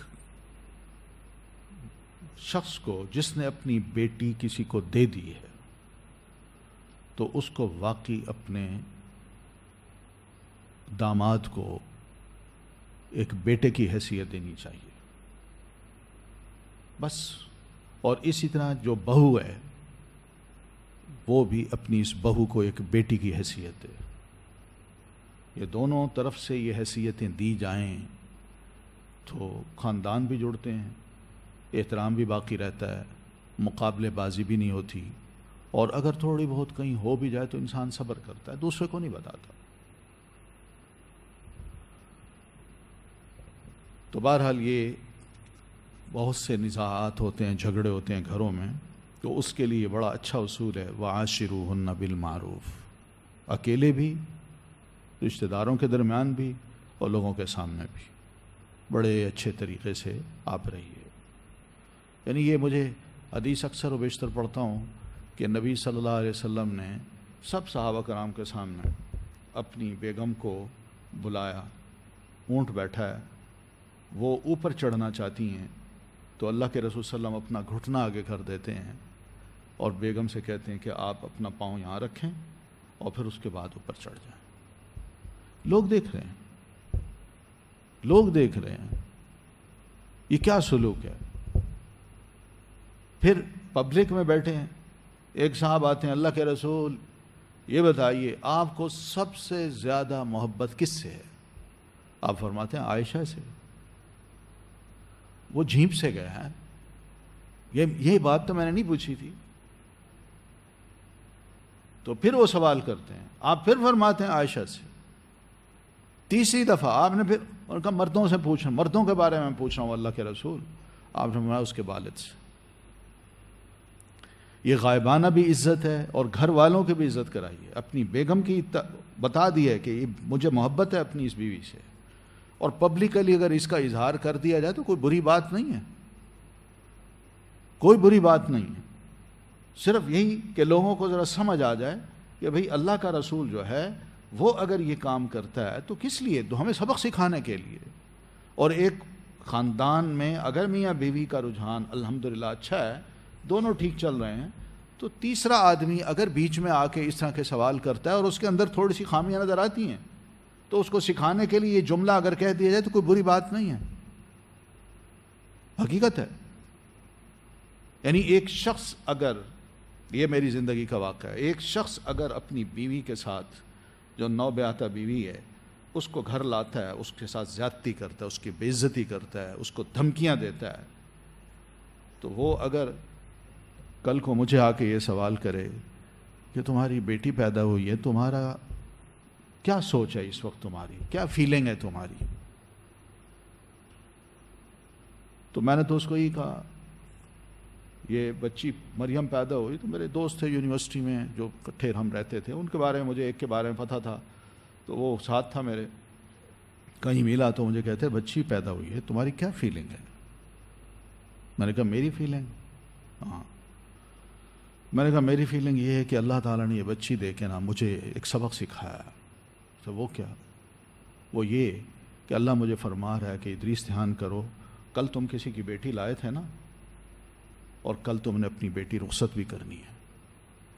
شخص کو جس نے اپنی بیٹی کسی کو دے دی ہے تو اس کو واقعی اپنے داماد کو ایک بیٹے کی حیثیت دینی چاہیے. بس. اور اسی طرح جو بہو ہے وہ بھی اپنی اس بہو کو ایک بیٹی کی حیثیت ہے. یہ دونوں طرف سے یہ حیثیتیں دی جائیں تو خاندان بھی جڑتے ہیں، احترام بھی باقی رہتا ہے، مقابلے بازی بھی نہیں ہوتی، اور اگر تھوڑی بہت کہیں ہو بھی جائے تو انسان صبر کرتا ہے، دوسرے کو نہیں بتاتا. تو بہرحال یہ بہت سے نزاعات ہوتے ہیں، جھگڑے ہوتے ہیں گھروں میں، تو اس کے لیے بڑا اچھا اصول ہے وَعَاشِرُوهُنَّ بِالْمَعْرُوفِ. اکیلے بھی، رشتہ داروں کے درمیان بھی، اور لوگوں کے سامنے بھی بڑے اچھے طریقے سے آپ رہیے. یعنی یہ مجھے حدیث اکثر و بیشتر پڑھتا ہوں کہ نبی صلی اللہ علیہ وسلم نے سب صحابہ کرام کے سامنے اپنی بیگم کو بلایا، اونٹ بیٹھا ہے، وہ اوپر چڑھنا چاہتی ہیں تو اللہ کے رسول صلی اللہ علیہ وسلم اپنا گھٹنا آگے کر دیتے ہیں اور بیگم سے کہتے ہیں کہ آپ اپنا پاؤں یہاں رکھیں اور پھر اس کے بعد اوپر چڑھ جائیں. لوگ دیکھ رہے ہیں، لوگ دیکھ رہے ہیں یہ کیا سلوک ہے. پھر پبلک میں بیٹھے ہیں، ایک صاحب آتے ہیں، اللہ کے رسول یہ بتائیے آپ کو سب سے زیادہ محبت کس سے ہے؟ آپ فرماتے ہیں عائشہ سے. وہ جھیپ سے گئے ہیں، یہ بات تو میں نے نہیں پوچھی تھی. تو پھر وہ سوال کرتے ہیں، آپ پھر فرماتے ہیں عائشہ سے. تیسری دفعہ آپ نے پھر ان کا مردوں سے پوچھا، مردوں کے بارے میں پوچھ رہا ہوں اللہ کے رسول. آپ نے فرمایا اس کے والد سے. یہ غائبانہ بھی عزت ہے اور گھر والوں کی بھی عزت کرائیے. اپنی بیگم کی بتا دی ہے کہ مجھے محبت ہے اپنی اس بیوی سے، اور پبلکلی اگر اس کا اظہار کر دیا جائے تو کوئی بری بات نہیں ہے، کوئی بری بات نہیں ہے. صرف یہی کہ لوگوں کو ذرا سمجھ آ جائے کہ بھئی اللہ کا رسول جو ہے وہ اگر یہ کام کرتا ہے تو کس لیے؟ تو ہمیں سبق سکھانے کے لیے. اور ایک خاندان میں اگر میاں بیوی کا رجحان الحمدللہ اچھا ہے، دونوں ٹھیک چل رہے ہیں، تو تیسرا آدمی اگر بیچ میں آ کے اس طرح کے سوال کرتا ہے اور اس کے اندر تھوڑی سی خامیاں نظر آتی ہیں تو اس کو سکھانے کے لیے یہ جملہ اگر کہہ دیا جائے تو کوئی بری بات نہیں ہے، حقیقت ہے. یعنی ایک شخص اگر، یہ میری زندگی کا واقعہ ہے، ایک شخص اگر اپنی بیوی کے ساتھ، جو نو بیاتہ بیوی ہے، اس کو گھر لاتا ہے، اس کے ساتھ زیادتی کرتا ہے، اس کی بے عزتی کرتا ہے، اس کو دھمکیاں دیتا ہے، تو وہ اگر کل کو مجھے آ کے یہ سوال کرے کہ تمہاری بیٹی پیدا ہوئی ہے، تمہارا کیا سوچ ہے اس وقت، تمہاری کیا فیلنگ ہے تمہاری، تو میں نے تو اس کو یہ کہا، یہ بچی مریم پیدا ہوئی تو میرے دوست تھے یونیورسٹی میں جو اکٹھے ہم رہتے تھے، ان کے بارے میں مجھے ایک کے بارے میں پتہ تھا، تو وہ ساتھ تھا میرے، کہیں ملا تو مجھے کہتے بچی پیدا ہوئی ہے، تمہاری کیا فیلنگ ہے؟ میں نے کہا میری فیلنگ، ہاں، میں نے کہا میری فیلنگ یہ ہے کہ اللہ تعالیٰ نے یہ بچی دے کے نا مجھے ایک سبق سکھایا. تو وہ کیا؟ وہ یہ کہ اللہ مجھے فرما رہا ہے کہ ادریس دھیان کرو، کل تم کسی کی بیٹی لائے تھے نا، اور کل تم نے اپنی بیٹی رخصت بھی کرنی ہے.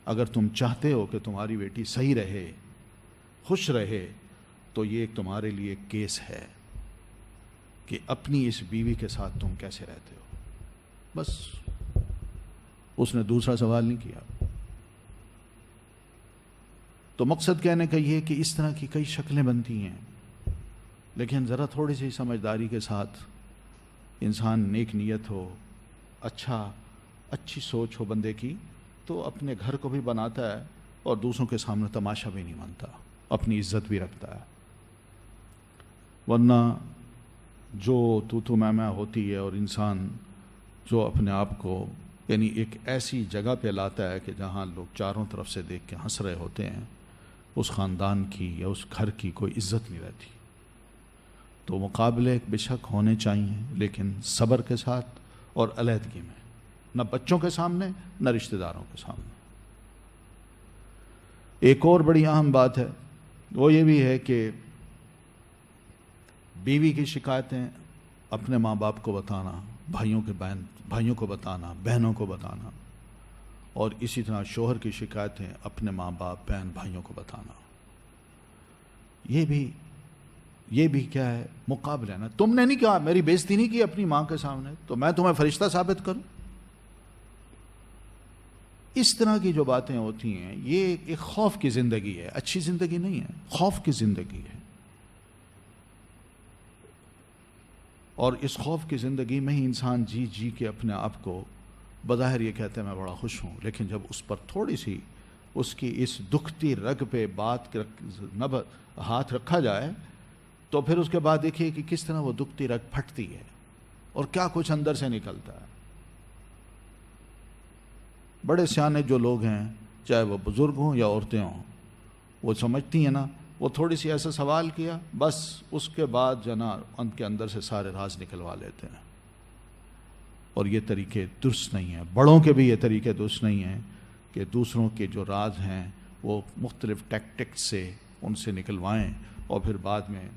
اگر تم چاہتے ہو کہ تمہاری بیٹی صحیح رہے، خوش رہے، تو یہ ایک تمہارے لیے کیس ہے کہ اپنی اس بیوی کے ساتھ تم کیسے رہتے ہو. بس اس نے دوسرا سوال نہیں کیا. تو مقصد کہنے کا یہ کہ اس طرح کی کئی شکلیں بنتی ہیں، لیکن ذرا تھوڑی سی سمجھداری کے ساتھ انسان نیک نیت ہو، اچھی سوچ ہو بندے کی، تو اپنے گھر کو بھی بناتا ہے اور دوسروں کے سامنے تماشا بھی نہیں مانتا، اپنی عزت بھی رکھتا ہے. ورنہ جو تو میں ہوتی ہے اور انسان جو اپنے آپ کو یعنی ایک ایسی جگہ پہ لاتا ہے کہ جہاں لوگ چاروں طرف سے دیکھ کے ہنس رہے ہوتے ہیں، اس خاندان کی یا اس گھر کی کوئی عزت نہیں رہتی. تو مقابلے بے شک ہونے چاہیے، لیکن صبر کے ساتھ اور علیحدگی میں، نہ بچوں کے سامنے نہ رشتہ داروں کے سامنے. ایک اور بڑی اہم بات ہے، وہ یہ بھی ہے کہ بیوی کی شکایتیں اپنے ماں باپ کو بتانا، بھائیوں کو بتانا، بہنوں کو بتانا، اور اسی طرح شوہر کی شکایتیں اپنے ماں باپ، بہن، بھائیوں کو بتانا. یہ بھی یہ بھی کیا ہے؟ مقابلہ ہے نا. تم نے نہیں کہا، میری بےزتی نہیں کی اپنی ماں کے سامنے، تو میں تمہیں فرشتہ ثابت کروں. اس طرح کی جو باتیں ہوتی ہیں یہ ایک خوف کی زندگی ہے، اچھی زندگی نہیں ہے، خوف کی زندگی ہے. اور اس خوف کی زندگی میں ہی انسان جی جی کے اپنے آپ کو بظاہر یہ کہتے ہیں میں بڑا خوش ہوں، لیکن جب اس پر تھوڑی سی اس کی اس دکھتی رگ پہ ہاتھ رکھا جائے تو پھر اس کے بعد دیکھیے کہ کس طرح وہ دکھتی رگ پھٹتی ہے اور کیا کچھ اندر سے نکلتا ہے. بڑے سیانے جو لوگ ہیں، چاہے وہ بزرگ ہوں یا عورتیں ہوں، وہ سمجھتی ہیں نا، وہ تھوڑی سی ایسا سوال کیا بس اس کے بعد جنا ان کے اندر سے سارے راز نکلوا لیتے ہیں. اور یہ طریقے درست نہیں ہیں. بڑوں کے بھی یہ طریقے درست نہیں ہیں کہ دوسروں کے جو راز ہیں وہ مختلف ٹیکٹکس سے ان سے نکلوائیں اور پھر بعد میں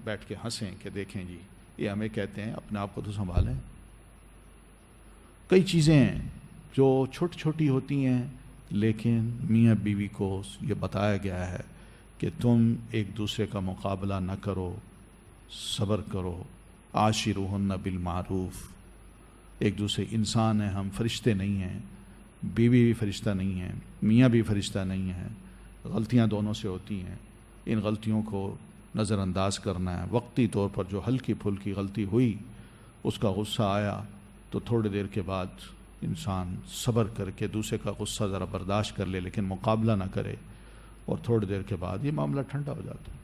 بیٹھ کے ہنسیں کہ دیکھیں جی یہ ہمیں کہتے ہیں اپنے آپ کو تو سنبھالیں. کئی چیزیں جو چھوٹی چھوٹی ہوتی ہیں لیکن میاں بیوی کو یہ بتایا گیا ہے کہ تم ایک دوسرے کا مقابلہ نہ کرو، صبر کرو. عاشروہن بالمعروف. ایک دوسرے انسان ہیں، ہم فرشتے نہیں ہیں. بیوی بھی فرشتہ نہیں ہے، میاں بھی فرشتہ نہیں ہے. غلطیاں دونوں سے ہوتی ہیں. ان غلطیوں کو نظر انداز کرنا ہے. وقتی طور پر جو ہلکی پھلکی غلطی ہوئی اس کا غصہ آیا تو تھوڑی دیر کے بعد انسان صبر کر کے دوسرے کا غصہ ذرا برداشت کر لے لیکن مقابلہ نہ کرے، اور تھوڑی دیر کے بعد یہ معاملہ ٹھنڈا ہو جاتا ہے.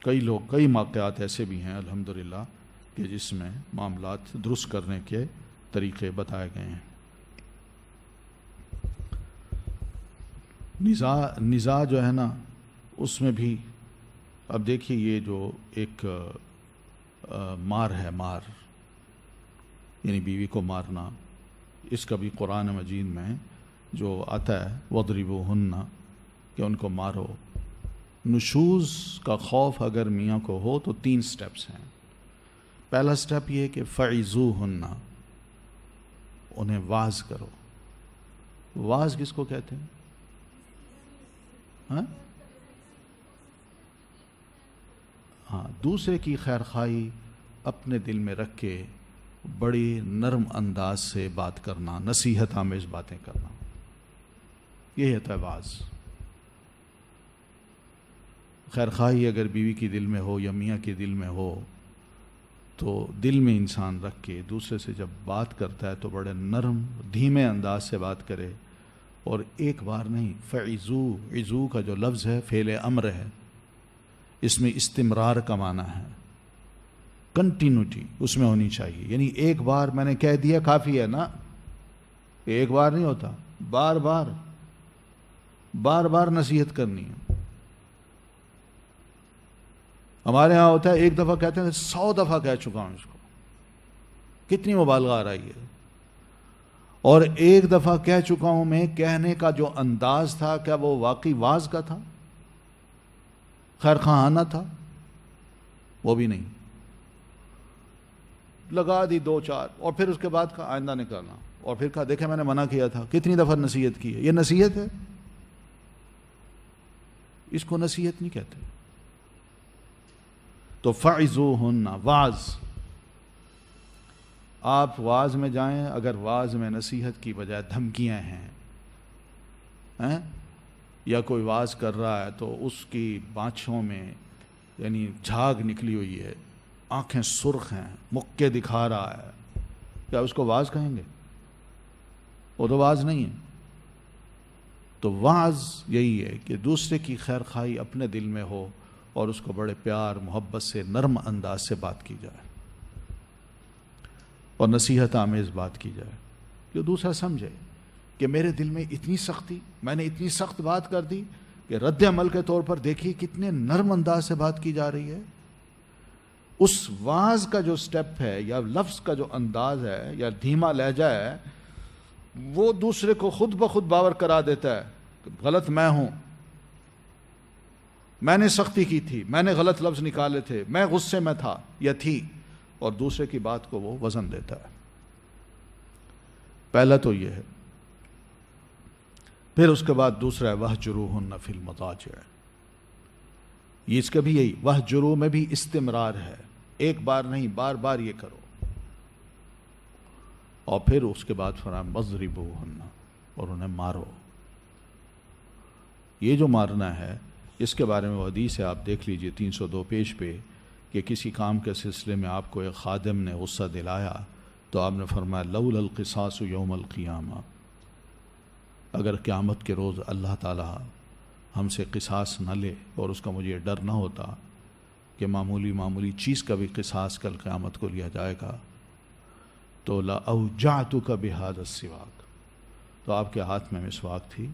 کئی واقعات ایسے بھی ہیں الحمدللہ کہ جس میں معاملات درست کرنے کے طریقے بتائے گئے ہیں. نزاع جو ہے نا اس میں بھی اب دیکھیے یہ جو ایک مار ہے، مار یعنی بیوی کو مارنا، اس کا بھی قرآن مجید میں جو آتا ہے وَاضْرِبُوهُنَّ کہ ان کو مارو. نشوز کا خوف اگر میاں کو ہو تو 3 سٹیپس ہیں. پہلا سٹیپ یہ کہ فَعِزُوهُنَّ انہیں واعظ کرو. واعظ کس کو کہتے ہیں؟ ہاں، دوسرے کی خیر خواہی اپنے دل میں رکھ کے بڑی نرم انداز سے بات کرنا، نصیحت آمیز باتیں کرنا، یہ ہوتا ہے واعظ. خیر خواہی اگر بیوی کی دل میں ہو یا میاں کے دل میں ہو تو دل میں انسان رکھ کے دوسرے سے جب بات کرتا ہے تو بڑے نرم دھیمے انداز سے بات کرے، اور ایک بار نہیں. فعزو کا جو لفظ ہے فعل امر ہے، اس میں استمرار کا معنی ہے، کنٹینیوٹی اس میں ہونی چاہیے. یعنی ایک بار میں نے کہہ دیا کافی ہے نا، ایک بار نہیں ہوتا، بار بار نصیحت کرنی ہے. ہمارے ہاں ہوتا ہے ایک دفعہ کہتے ہیں 100 دفعہ کہہ چکا ہوں اس کو. کتنی مبالغہ آ رہی ہے. اور ایک دفعہ کہہ چکا ہوں میں، کہنے کا جو انداز تھا کیا وہ واقعی واعظ کا تھا، خیر خواہانہ تھا؟ وہ بھی نہیں. لگا دی 2-4 اور پھر اس کے بعد کہا آئندہ نہیں کرنا، اور پھر کہا دیکھیں میں نے منع کیا تھا. کتنی دفعہ نصیحت کی ہے. یہ نصیحت ہے؟ اس کو نصیحت نہیں کہتے. تو فعظوہن واعظ. آپ واعظ میں جائیں، اگر واعظ میں نصیحت کی بجائے دھمکیاں ہیں یا کوئی واعظ کر رہا ہے تو اس کی بانچھوں میں یعنی جھاگ نکلی ہوئی ہے، آنکھیں سرخ ہیں، مکے دکھا رہا ہے، کیا اس کو واعظ کہیں گے؟ وہ تو واعظ نہیں ہے. تو واعظ یہی ہے کہ دوسرے کی خیر خواہی اپنے دل میں ہو اور اس کو بڑے پیار محبت سے نرم انداز سے بات کی جائے اور نصیحت آمیز بات کی جائے. جو دوسرا سمجھے کہ میرے دل میں اتنی سختی، میں نے اتنی سخت بات کر دی کہ رد عمل کے طور پر دیکھیے کتنے نرم انداز سے بات کی جا رہی ہے. اس واعظ کا جو سٹیپ ہے یا لفظ کا جو انداز ہے یا دھیما لہجہ ہے وہ دوسرے کو خود بخود باور کرا دیتا ہے کہ غلط میں ہوں، میں نے سختی کی تھی، میں نے غلط لفظ نکالے تھے، میں غصے میں تھا یا تھی، اور دوسرے کی بات کو وہ وزن دیتا ہے. پہلا تو یہ ہے. پھر اس کے بعد دوسرا ہے وَاهْجُرُوهُنَّ فِي الْمَضَاجِعِ. یہ اس کا بھی یہی وہجروا میں بھی استمرار ہے، ایک بار نہیں بار بار یہ کرو. اور پھر اس کے بعد فرمایا وَاضْرِبُوهُنَّ، اور انہیں مارو. یہ جو مارنا ہے اس کے بارے میں وہ حدیث ہے، آپ دیکھ لیجئے 302 پیج پہ، کہ کسی کام کے سلسلے میں آپ کو ایک خادم نے غصہ دلایا تو آپ نے فرمایا لولا القصاص یوم القیامہ، اگر قیامت کے روز اللہ تعالیٰ ہم سے قصاص نہ لے اور اس کا مجھے ڈر نہ ہوتا کہ معمولی چیز کا بھی قصاص کل قیامت کو لیا جائے گا، تو لأوجعتک بہذا السواک، تو آپ کے ہاتھ میں مسواک تھی،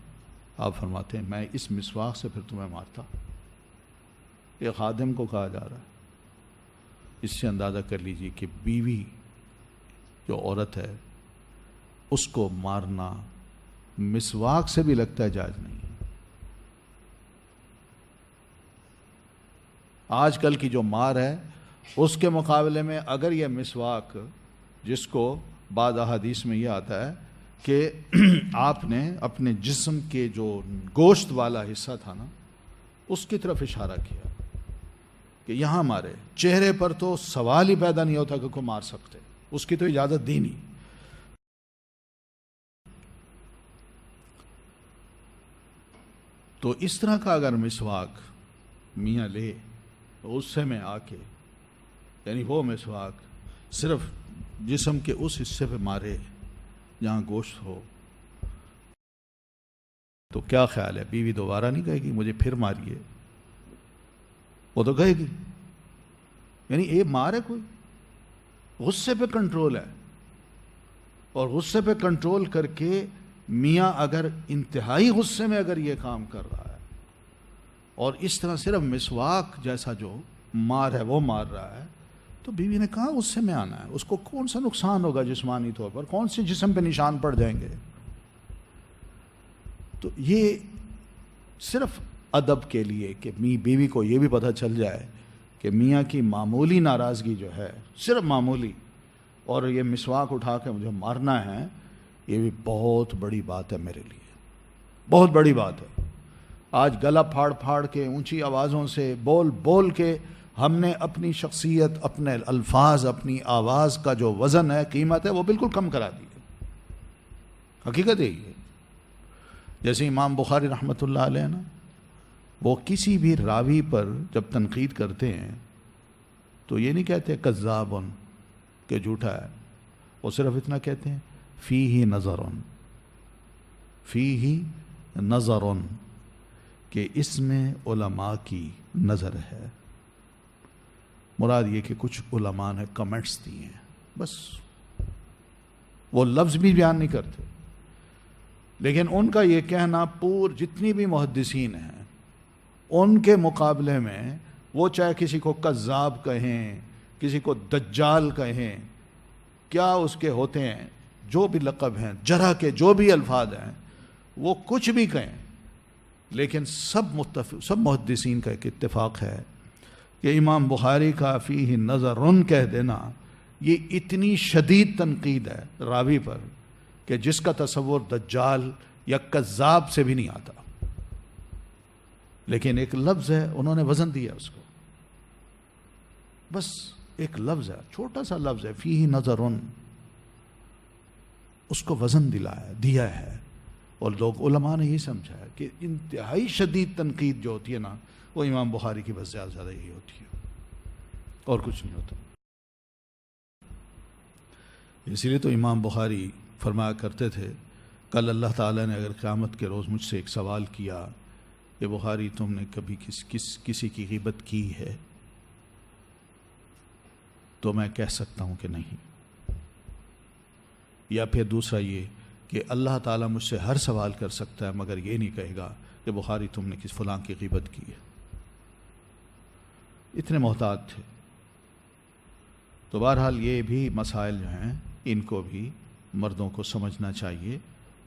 آپ فرماتے ہیں میں اس مسواک سے پھر تمہیں مارتا. یہ خادم کو کہا جا رہا ہے. اس سے اندازہ کر لیجیے کہ بیوی جو عورت ہے اس کو مارنا مسواک سے بھی لگتا ہے جائز نہیں. آج کل کی جو مار ہے اس کے مقابلے میں اگر یہ مسواک، جس کو بعض احادیث میں یہ آتا ہے کہ آپ نے اپنے جسم کے جو گوشت والا حصہ تھا نا اس کی طرف اشارہ کیا کہ یہاں مارے، چہرے پر تو سوال ہی پیدا نہیں ہوتا کہ کوئی مار سکتے، اس کی تو اجازت دی نہیں. تو اس طرح کا اگر مسواک میاں لے غصے میں آ کے، یعنی وہ مسواک صرف جسم کے اس حصے پہ مارے جہاں گوشت ہو، تو کیا خیال ہے بیوی دوبارہ نہیں کہے گی مجھے پھر ماریے؟ وہ تو کہے گی. یعنی یہ مار ہے کوئی، غصے پہ کنٹرول ہے، اور غصے پہ کنٹرول کر کے میاں اگر انتہائی غصے میں اگر یہ کام کر رہا ہے اور اس طرح صرف مسواک جیسا جو مار ہے وہ مار رہا ہے، تو بیوی نے کہاں غصے میں آنا ہے؟ اس کو کون سا نقصان ہوگا جسمانی طور پر؟ کون سے جسم پہ نشان پڑ جائیں گے؟ تو یہ صرف ادب کے لیے کہ بیوی کو یہ بھی پتہ چل جائے کہ میاں کی معمولی ناراضگی جو ہے صرف معمولی، اور یہ مسواک اٹھا کے مجھے مارنا ہے، یہ بھی بہت بڑی بات ہے میرے لیے، بہت بڑی بات ہے. آج گلا پھاڑ پھاڑ کے اونچی آوازوں سے بول بول کے ہم نے اپنی شخصیت، اپنے الفاظ، اپنی آواز کا جو وزن ہے، قیمت ہے، وہ بالکل کم کرا دی ہے. حقیقت ہے یہ. جیسے امام بخاری رحمۃ اللہ علیہ نا، وہ کسی بھی راوی پر جب تنقید کرتے ہیں تو یہ نہیں کہتے کذابن کہ جھوٹا ہے، وہ صرف اتنا کہتے ہیں فیہ نظرن، فیہ نظرن، کہ اس میں علماء کی نظر ہے. مراد یہ کہ کچھ علماء نے کمنٹس دیے ہیں، بس وہ لفظ بھی بیان نہیں کرتے. لیکن ان کا یہ کہنا جتنی بھی محدثین ہیں ان کے مقابلے میں، وہ چاہے کسی کو کذاب کہیں، کسی کو دجال کہیں، کیا اس کے ہوتے ہیں جو بھی لقب ہیں، جرح کے جو بھی الفاظ ہیں، وہ کچھ بھی کہیں، لیکن سب محدثین کا ایک اتفاق ہے کہ امام بخاری کا فیہ نظرن کہہ دینا یہ اتنی شدید تنقید ہے راوی پر کہ جس کا تصور دجال یا کذاب سے بھی نہیں آتا. لیکن ایک لفظ ہے، انہوں نے وزن دیا اس کو، بس ایک لفظ ہے، چھوٹا سا لفظ ہے فیہ نظرن، اس کو وزن دیا ہے. اور لوگ علماء نے یہ سمجھا ہے کہ انتہائی شدید تنقید جو ہوتی ہے نا، وہ امام بخاری کی بس زیادہ یہی ہوتی ہے، اور کچھ نہیں ہوتا. اسی لیے تو امام بخاری فرمایا کرتے تھے کل اللہ تعالیٰ نے اگر قیامت کے روز مجھ سے ایک سوال کیا کہ بخاری تم نے کبھی کسی کی غیبت کی ہے، تو میں کہہ سکتا ہوں کہ نہیں. یا پھر دوسرا یہ کہ اللہ تعالیٰ مجھ سے ہر سوال کر سکتا ہے مگر یہ نہیں کہے گا کہ بخاری تم نے کس فلاں کی غیبت کی ہے. اتنے محتاط تھے. تو بہرحال یہ بھی مسائل جو ہیں ان کو بھی مردوں کو سمجھنا چاہیے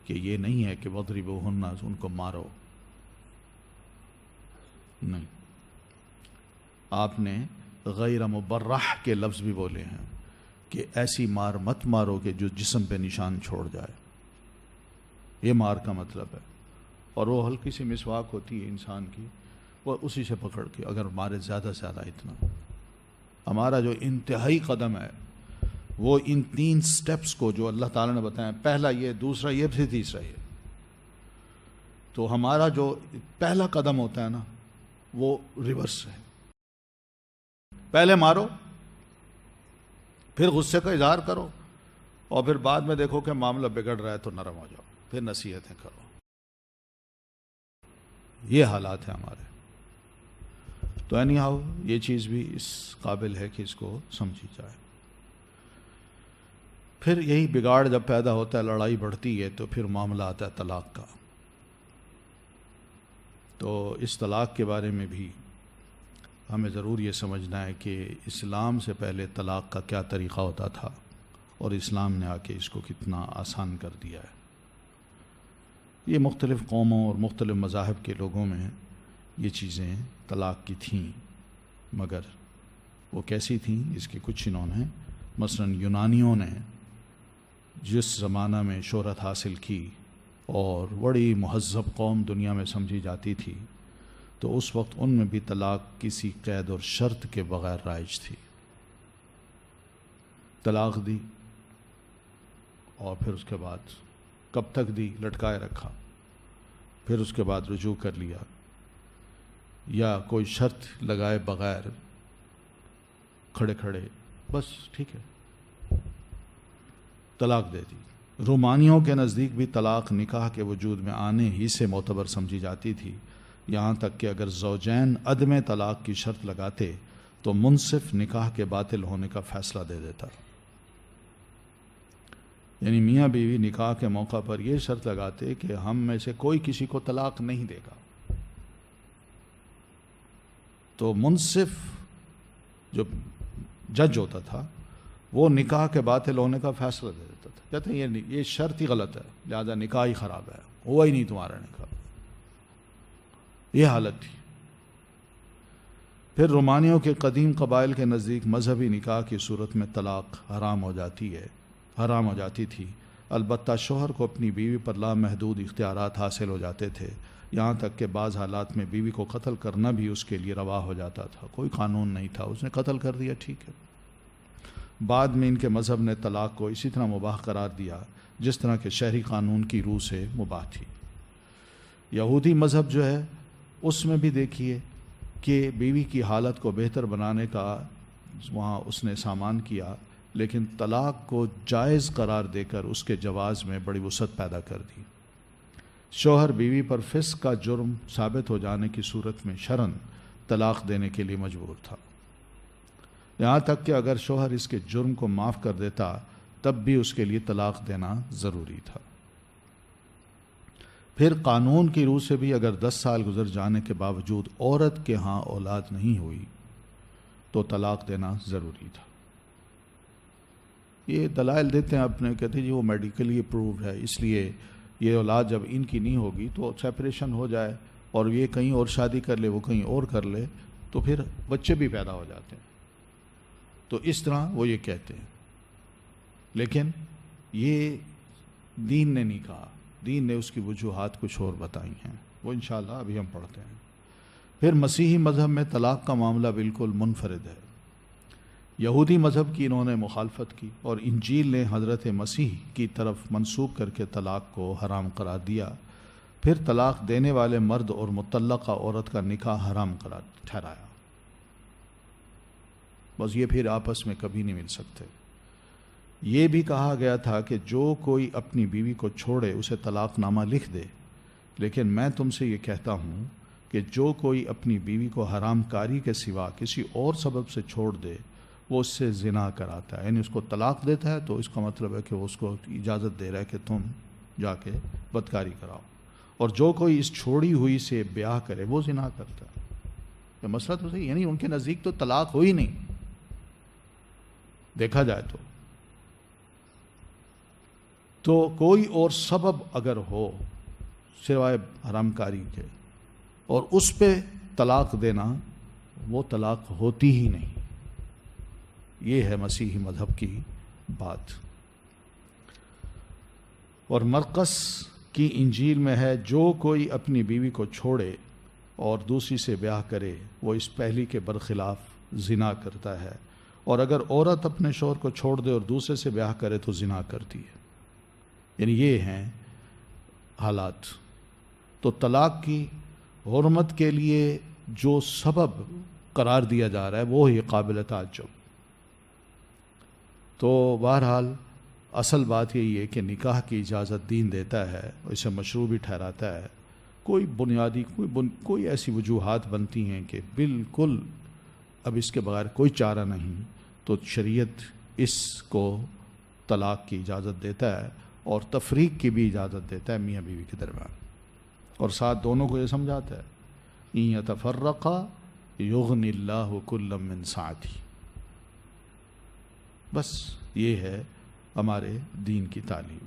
کہ یہ نہیں ہے کہ وَاضْرِبُوهُنَّ ان کو مارو، نہیں. آپ نے غیر مبرح کے لفظ بھی بولے ہیں کہ ایسی مار مت مارو کہ جو جسم پہ نشان چھوڑ جائے، یہ مار کا مطلب ہے. اور وہ ہلکی سی مسواک ہوتی ہے انسان کی، وہ اسی سے پکڑ کے اگر ہمارے زیادہ سے زیادہ اتنا ہمارا جو انتہائی قدم ہے وہ ان 3 سٹیپس کو جو اللہ تعالیٰ نے بتایا، پہلا یہ، دوسرا یہ، پھر تیسرا یہ، تو ہمارا جو پہلا قدم ہوتا ہے نا وہ ریورس ہے. پہلے مارو، پھر غصے کا اظہار کرو، اور پھر بعد میں دیکھو کہ معاملہ بگڑ رہا ہے تو نرم ہو جاؤ، پھر نصیحتیں کرو. یہ حالات ہیں ہمارے. تو اینی ہاؤ یہ چیز بھی اس قابل ہے کہ اس کو سمجھی جائے. پھر یہی بگاڑ جب پیدا ہوتا ہے، لڑائی بڑھتی ہے، تو پھر معاملہ آتا ہے طلاق کا. تو اس طلاق کے بارے میں بھی ہمیں ضرور یہ سمجھنا ہے کہ اسلام سے پہلے طلاق کا کیا طریقہ ہوتا تھا اور اسلام نے آ کے اس کو کتنا آسان کر دیا ہے. یہ مختلف قوموں اور مختلف مذاہب کے لوگوں میں یہ چیزیں طلاق کی تھیں، مگر وہ کیسی تھیں اس کے کچھ انہوں نے، مثلا یونانیوں نے جس زمانہ میں شہرت حاصل کی اور بڑی مہذب قوم دنیا میں سمجھی جاتی تھی، تو اس وقت ان میں بھی طلاق کسی قید اور شرط کے بغیر رائج تھی. طلاق دی اور پھر اس کے بعد کب تک دی، لٹکائے رکھا، پھر اس کے بعد رجوع کر لیا، یا کوئی شرط لگائے بغیر کھڑے کھڑے بس ٹھیک ہے طلاق دے دی. رومانیوں کے نزدیک بھی طلاق نکاح کے وجود میں آنے ہی سے معتبر سمجھی جاتی تھی، یہاں تک کہ اگر زوجین عدم طلاق کی شرط لگاتے تو منصف نکاح کے باطل ہونے کا فیصلہ دے دیتا. یعنی میاں بیوی نکاح کے موقع پر یہ شرط لگاتے کہ ہم میں سے کوئی کسی کو طلاق نہیں دے گا، تو منصف جو جج ہوتا تھا وہ نکاح کے باطل ہونے کا فیصلہ دے دیتا تھا. کہتے ہیں یہ شرط ہی غلط ہے، لہذا نکاح ہی خراب ہے، ہوا ہی نہیں تمہارا نکاح. یہ حالت تھی. پھر رومانیوں کے قدیم قبائل کے نزدیک مذہبی نکاح کی صورت میں طلاق حرام ہو جاتی تھی. البتہ شوہر کو اپنی بیوی پر لامحدود اختیارات حاصل ہو جاتے تھے، یہاں تک کہ بعض حالات میں بیوی کو قتل کرنا بھی اس کے لیے روا ہو جاتا تھا. کوئی قانون نہیں تھا، اس نے قتل کر دیا، ٹھیک ہے. بعد میں ان کے مذہب نے طلاق کو اسی طرح مباح قرار دیا جس طرح کہ شہری قانون کی روح سے مباح تھی. یہودی مذہب جو ہے اس میں بھی دیکھیے کہ بیوی کی حالت کو بہتر بنانے کا وہاں اس نے سامان کیا، لیکن طلاق کو جائز قرار دے کر اس کے جواز میں بڑی وسعت پیدا کر دی. شوہر بیوی پر فسق کا جرم ثابت ہو جانے کی صورت میں شرعاً طلاق دینے کے لیے مجبور تھا، یہاں تک کہ اگر شوہر اس کے جرم کو معاف کر دیتا تب بھی اس کے لیے طلاق دینا ضروری تھا. پھر قانون کی روح سے بھی اگر 10 سال گزر جانے کے باوجود عورت کے ہاں اولاد نہیں ہوئی تو طلاق دینا ضروری تھا. یہ دلائل دیتے ہیں اپنے، کہتے ہیں جی وہ میڈیکلی اپرووڈ ہے، اس لیے یہ اولاد جب ان کی نہیں ہوگی تو سیپریشن ہو جائے اور یہ کہیں اور شادی کر لے، وہ کہیں اور کر لے، تو پھر بچے بھی پیدا ہو جاتے ہیں. تو اس طرح وہ یہ کہتے ہیں، لیکن یہ دین نے نہیں کہا، دین نے اس کی وجوہات کچھ اور بتائی ہیں، وہ انشاءاللہ ابھی ہم پڑھتے ہیں. پھر مسیحی مذہب میں طلاق کا معاملہ بالکل منفرد ہے. یہودی مذہب کی انہوں نے مخالفت کی اور انجیل نے حضرت مسیح کی طرف منسوب کر کے طلاق کو حرام قرار دیا. پھر طلاق دینے والے مرد اور مطلقہ عورت کا نکاح حرام قرار ٹھہرایا. بس یہ پھر آپس میں کبھی نہیں مل سکتے. یہ بھی کہا گیا تھا کہ جو کوئی اپنی بیوی کو چھوڑے اسے طلاق نامہ لکھ دے، لیکن میں تم سے یہ کہتا ہوں کہ جو کوئی اپنی بیوی کو حرام کاری کے سوا کسی اور سبب سے چھوڑ دے وہ اس سے زنا کراتا ہے. یعنی اس کو طلاق دیتا ہے تو اس کا مطلب ہے کہ وہ اس کو اجازت دے رہا ہے کہ تم جا کے بدکاری کراؤ، اور جو کوئی اس چھوڑی ہوئی سے بیاہ کرے وہ زنا کرتا ہے. یہ مسئلہ تو صحیح، یعنی ان کے نزدیک تو طلاق ہو ہی نہیں دیکھا جائے تو کوئی اور سبب اگر ہو سوائے حرام کاری کے اور اس پہ طلاق دینا، وہ طلاق ہوتی ہی نہیں. یہ ہے مسیحی مذہب کی بات. اور مرقس کی انجیل میں ہے جو کوئی اپنی بیوی کو چھوڑے اور دوسری سے بیاہ کرے وہ اس پہلی کے برخلاف زنا کرتا ہے، اور اگر عورت اپنے شوہر کو چھوڑ دے اور دوسرے سے بیاہ کرے تو زنا کرتی ہے۔ یعنی یہ ہیں حالات۔ تو طلاق کی حرمت کے لیے جو سبب قرار دیا جا رہا ہے وہ ہی قابل تعجب۔ تو بہرحال اصل بات یہی ہے کہ نکاح کی اجازت دین دیتا ہے، اسے مشروع بھی ٹھہراتا ہے۔ کوئی بنیادی کوئی ایسی وجوہات بنتی ہیں کہ بالکل اب اس کے بغیر کوئی چارہ نہیں، تو شریعت اس کو طلاق کی اجازت دیتا ہے اور تفریق کی بھی اجازت دیتا ہے میاں بیوی کے درمیان، اور ساتھ دونوں کو یہ سمجھاتا ہے ان یتفرقا یغن اللہ کلا من سعتہ۔ بس یہ ہے ہمارے دین کی تعلیم۔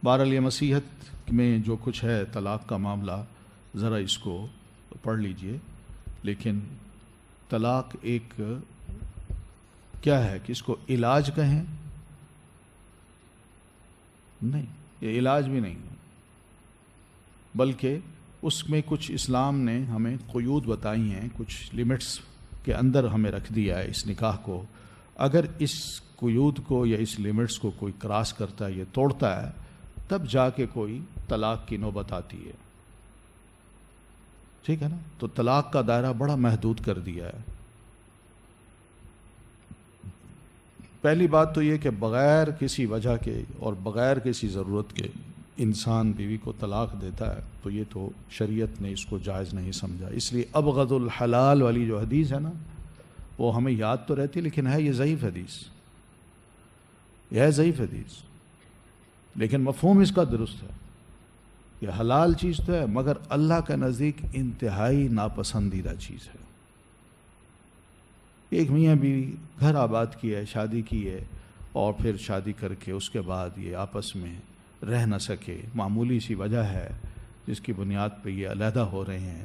بہرحال یہ مسیحت میں جو کچھ ہے طلاق کا معاملہ، ذرا اس کو پڑھ لیجئے۔ لیکن طلاق ایک کیا ہے کہ اس کو علاج کہیں؟ نہیں، یہ علاج بھی نہیں ہے، بلکہ اس میں کچھ اسلام نے ہمیں قیود بتائی ہیں، کچھ لمٹس کے اندر ہمیں رکھ دیا ہے اس نکاح کو۔ اگر اس قیود کو یا اس لمٹس کو کوئی کراس کرتا ہے، یہ توڑتا ہے، تب جا کے کوئی طلاق کی نوبت آتی ہے۔ ٹھیک ہے نا؟ تو طلاق کا دائرہ بڑا محدود کر دیا ہے۔ پہلی بات تو یہ کہ بغیر کسی وجہ کے اور بغیر کسی ضرورت کے انسان بیوی کو طلاق دیتا ہے تو یہ تو شریعت نے اس کو جائز نہیں سمجھا۔ اس لیے ابغض الحلال والی جو حدیث ہے نا، وہ ہمیں یاد تو رہتی لیکن ہے یہ ضعیف حدیث، یہ ہے ضعیف حدیث، لیکن مفہوم اس کا درست ہے۔ یہ حلال چیز تو ہے مگر اللہ کے نزدیک انتہائی ناپسندیدہ چیز ہے۔ ایک میاں بیوی گھر آباد کی ہے، شادی کی ہے، اور پھر شادی کر کے اس کے بعد یہ آپس میں رہ نہ سکے، معمولی سی وجہ ہے جس کی بنیاد پہ یہ علیحدہ ہو رہے ہیں،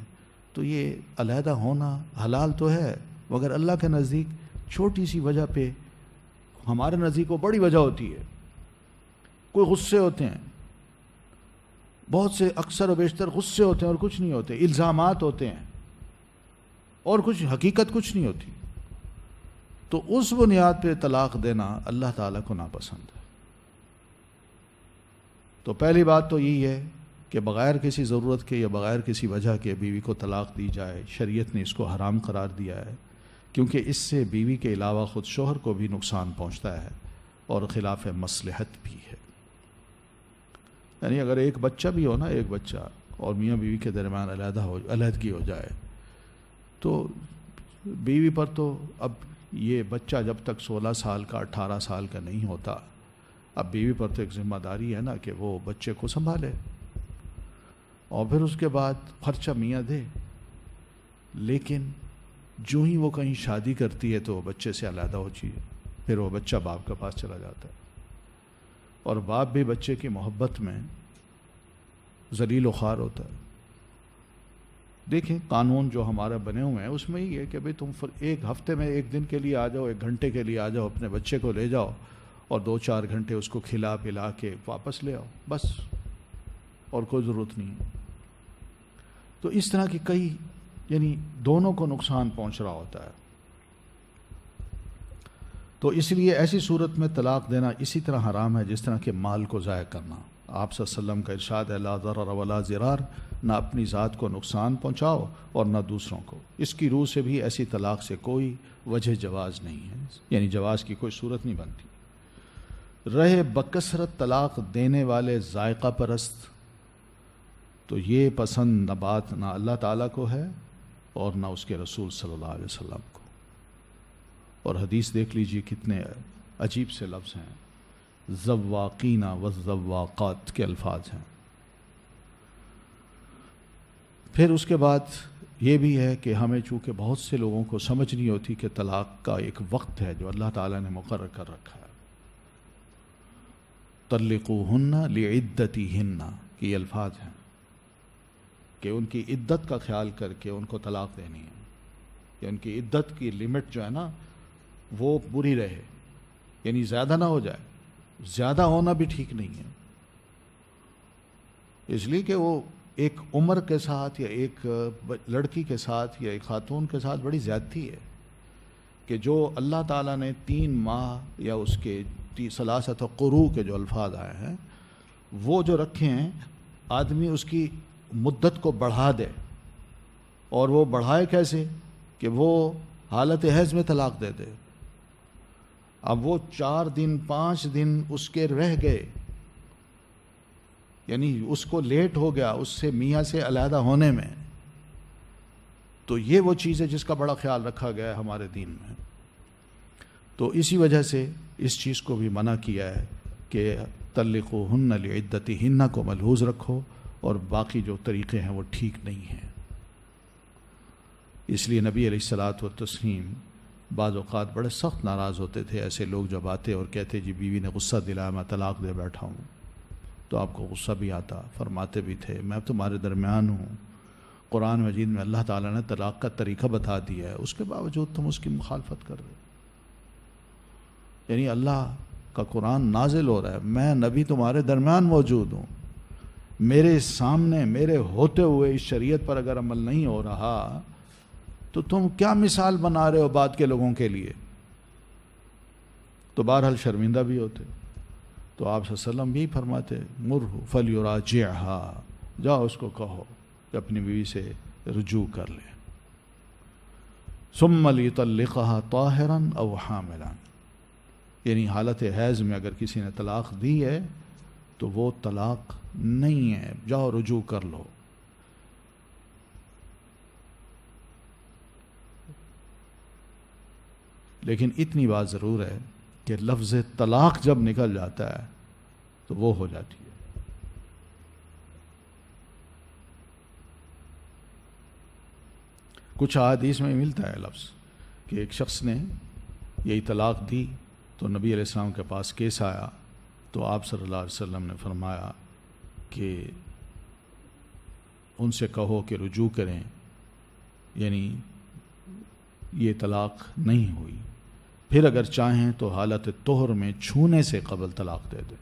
تو یہ علیحدہ ہونا حلال تو ہے مگر اللہ کے نزدیک چھوٹی سی وجہ پہ، ہمارے نزدیک وہ بڑی وجہ ہوتی ہے۔ کوئی غصے ہوتے ہیں، بہت سے اکثر و بیشتر غصے ہوتے ہیں اور کچھ نہیں ہوتے، الزامات ہوتے ہیں اور کچھ حقیقت کچھ نہیں ہوتی، تو اس بنیاد پہ طلاق دینا اللہ تعالیٰ کو ناپسند ہے۔ تو پہلی بات تو یہی ہے کہ بغیر کسی ضرورت کے یا بغیر کسی وجہ کے بیوی کو طلاق دی جائے، شریعت نے اس کو حرام قرار دیا ہے، کیونکہ اس سے بیوی کے علاوہ خود شوہر کو بھی نقصان پہنچتا ہے اور خلاف مصلحت بھی ہے۔ یعنی اگر ایک بچہ بھی ہو نا، ایک بچہ، اور میاں بیوی کے درمیان علیحدگی ہو جائے تو بیوی پر تو اب یہ بچہ جب تک 16 سال کا 18 سال کا نہیں ہوتا، اب بیوی پر تو ایک ذمہ داری ہے نا کہ وہ بچے کو سنبھالے، اور پھر اس کے بعد خرچہ میاں دے۔ لیکن جو ہی وہ کہیں شادی کرتی ہے تو وہ بچے سے علیحدہ ہو جائے، پھر وہ بچہ باپ کے پاس چلا جاتا ہے، اور باپ بھی بچے کی محبت میں ذلیل و خوار ہوتا ہے۔ دیکھیں قانون جو ہمارا بنے ہوئے ہیں اس میں یہ ہے کہ بھئی تم ایک ہفتے میں ایک دن کے لیے آ جاؤ، 1 گھنٹے کے لیے آ جاؤ، اپنے بچے کو لے جاؤ اور 2-4 گھنٹے اس کو کھلا پلا کے واپس لے آؤ، بس، اور کوئی ضرورت نہیں۔ تو اس طرح کی کئی، یعنی دونوں کو نقصان پہنچ رہا ہوتا ہے۔ تو اس لیے ایسی صورت میں طلاق دینا اسی طرح حرام ہے جس طرح کہ مال کو ضائع کرنا۔ آپ صلی اللہ علیہ وسلم کا ارشاد ہے لا ضرر ولا ضرار، نہ اپنی ذات کو نقصان پہنچاؤ اور نہ دوسروں کو۔ اس کی روح سے بھی ایسی طلاق سے کوئی وجہ جواز نہیں ہے، یعنی جواز کی کوئی صورت نہیں بنتی۔ رہے بکثرت طلاق دینے والے ذائقہ پرست، تو یہ پسند نہ بات نہ اللہ تعالیٰ کو ہے اور نہ اس کے رسول صلی اللہ علیہ وسلم کو۔ اور حدیث دیکھ لیجئے کتنے عجیب سے لفظ ہیں، ذواقین والذواقات کے الفاظ ہیں۔ پھر اس کے بعد یہ بھی ہے کہ ہمیں چونکہ بہت سے لوگوں کو سمجھ نہیں ہوتی کہ طلاق کا ایک وقت ہے جو اللہ تعالیٰ نے مقرر کر رکھا ہے۔ طلقوہن لعدتہن کہ یہ الفاظ ہیں کہ ان کی عدت کا خیال کر کے ان کو طلاق دینی ہے، کہ ان کی عدت کی لمٹ جو ہے نا وہ پوری رہے، یعنی زیادہ نہ ہو جائے، زیادہ ہونا بھی ٹھیک نہیں ہے۔ اس لیے کہ وہ ایک عمر کے ساتھ یا ایک لڑکی کے ساتھ یا ایک خاتون کے ساتھ بڑی زیادتی ہے کہ جو اللہ تعالیٰ نے 3 ماہ یا اس کے ثلاثت قروء کے جو الفاظ آئے ہیں وہ جو رکھے ہیں، آدمی اس کی مدت کو بڑھا دے، اور وہ بڑھائے کیسے کہ وہ حالت حیض میں طلاق دے دے۔ اب وہ 4 دن 5 دن اس کے رہ گئے، یعنی اس کو لیٹ ہو گیا اس سے میاں سے علیحدہ ہونے میں، تو یہ وہ چیز ہے جس کا بڑا خیال رکھا گیا ہے ہمارے دین میں۔ تو اسی وجہ سے اس چیز کو بھی منع کیا ہے کہ طلقوہن لعدتہن کو ملحوظ رکھو، اور باقی جو طریقے ہیں وہ ٹھیک نہیں ہیں۔ اس لیے نبی علیہ الصلاۃ والتسلیم بعض اوقات بڑے سخت ناراض ہوتے تھے ایسے لوگ جب آتے اور کہتے جی بیوی نے غصہ دلایا میں طلاق دے بیٹھا ہوں، تو آپ کو غصہ بھی آتا، فرماتے بھی تھے میں تمہارے درمیان ہوں، قرآن مجید میں اللہ تعالیٰ نے طلاق کا طریقہ بتا دیا ہے، اس کے باوجود تم اس کی مخالفت کر رہے ہو۔ یعنی اللہ کا قرآن نازل ہو رہا ہے، میں نبی تمہارے درمیان موجود ہوں، میرے سامنے میرے ہوتے ہوئے اس شریعت پر اگر عمل نہیں ہو رہا تو تم کیا مثال بنا رہے ہو بعد کے لوگوں کے لیے؟ تو بہرحال شرمندہ بھی ہوتے۔ تو آپ صلی اللہ علیہ وسلم بھی فرماتے مرہ فلیراجعھا، جاؤ اس کو کہو کہ اپنی بیوی سے رجوع کر لے، ثم لیطلقھا طاہرا او حاملا، یعنی حالت حیض میں اگر کسی نے طلاق دی ہے تو وہ طلاق نہیں ہے، جاؤ رجوع کر لو۔ لیکن اتنی بات ضرور ہے کہ لفظ طلاق جب نکل جاتا ہے تو وہ ہو جاتی ہے۔ کچھ احادیث میں ملتا ہے لفظ کہ ایک شخص نے یہی طلاق دی تو نبی علیہ السلام کے پاس کیس آیا، تو آپ صلی اللہ علیہ وسلم نے فرمایا کہ ان سے کہو کہ رجوع کریں، یعنی یہ طلاق نہیں ہوئی، پھر اگر چاہیں تو حالت طہر میں چھونے سے قبل طلاق دے دیں۔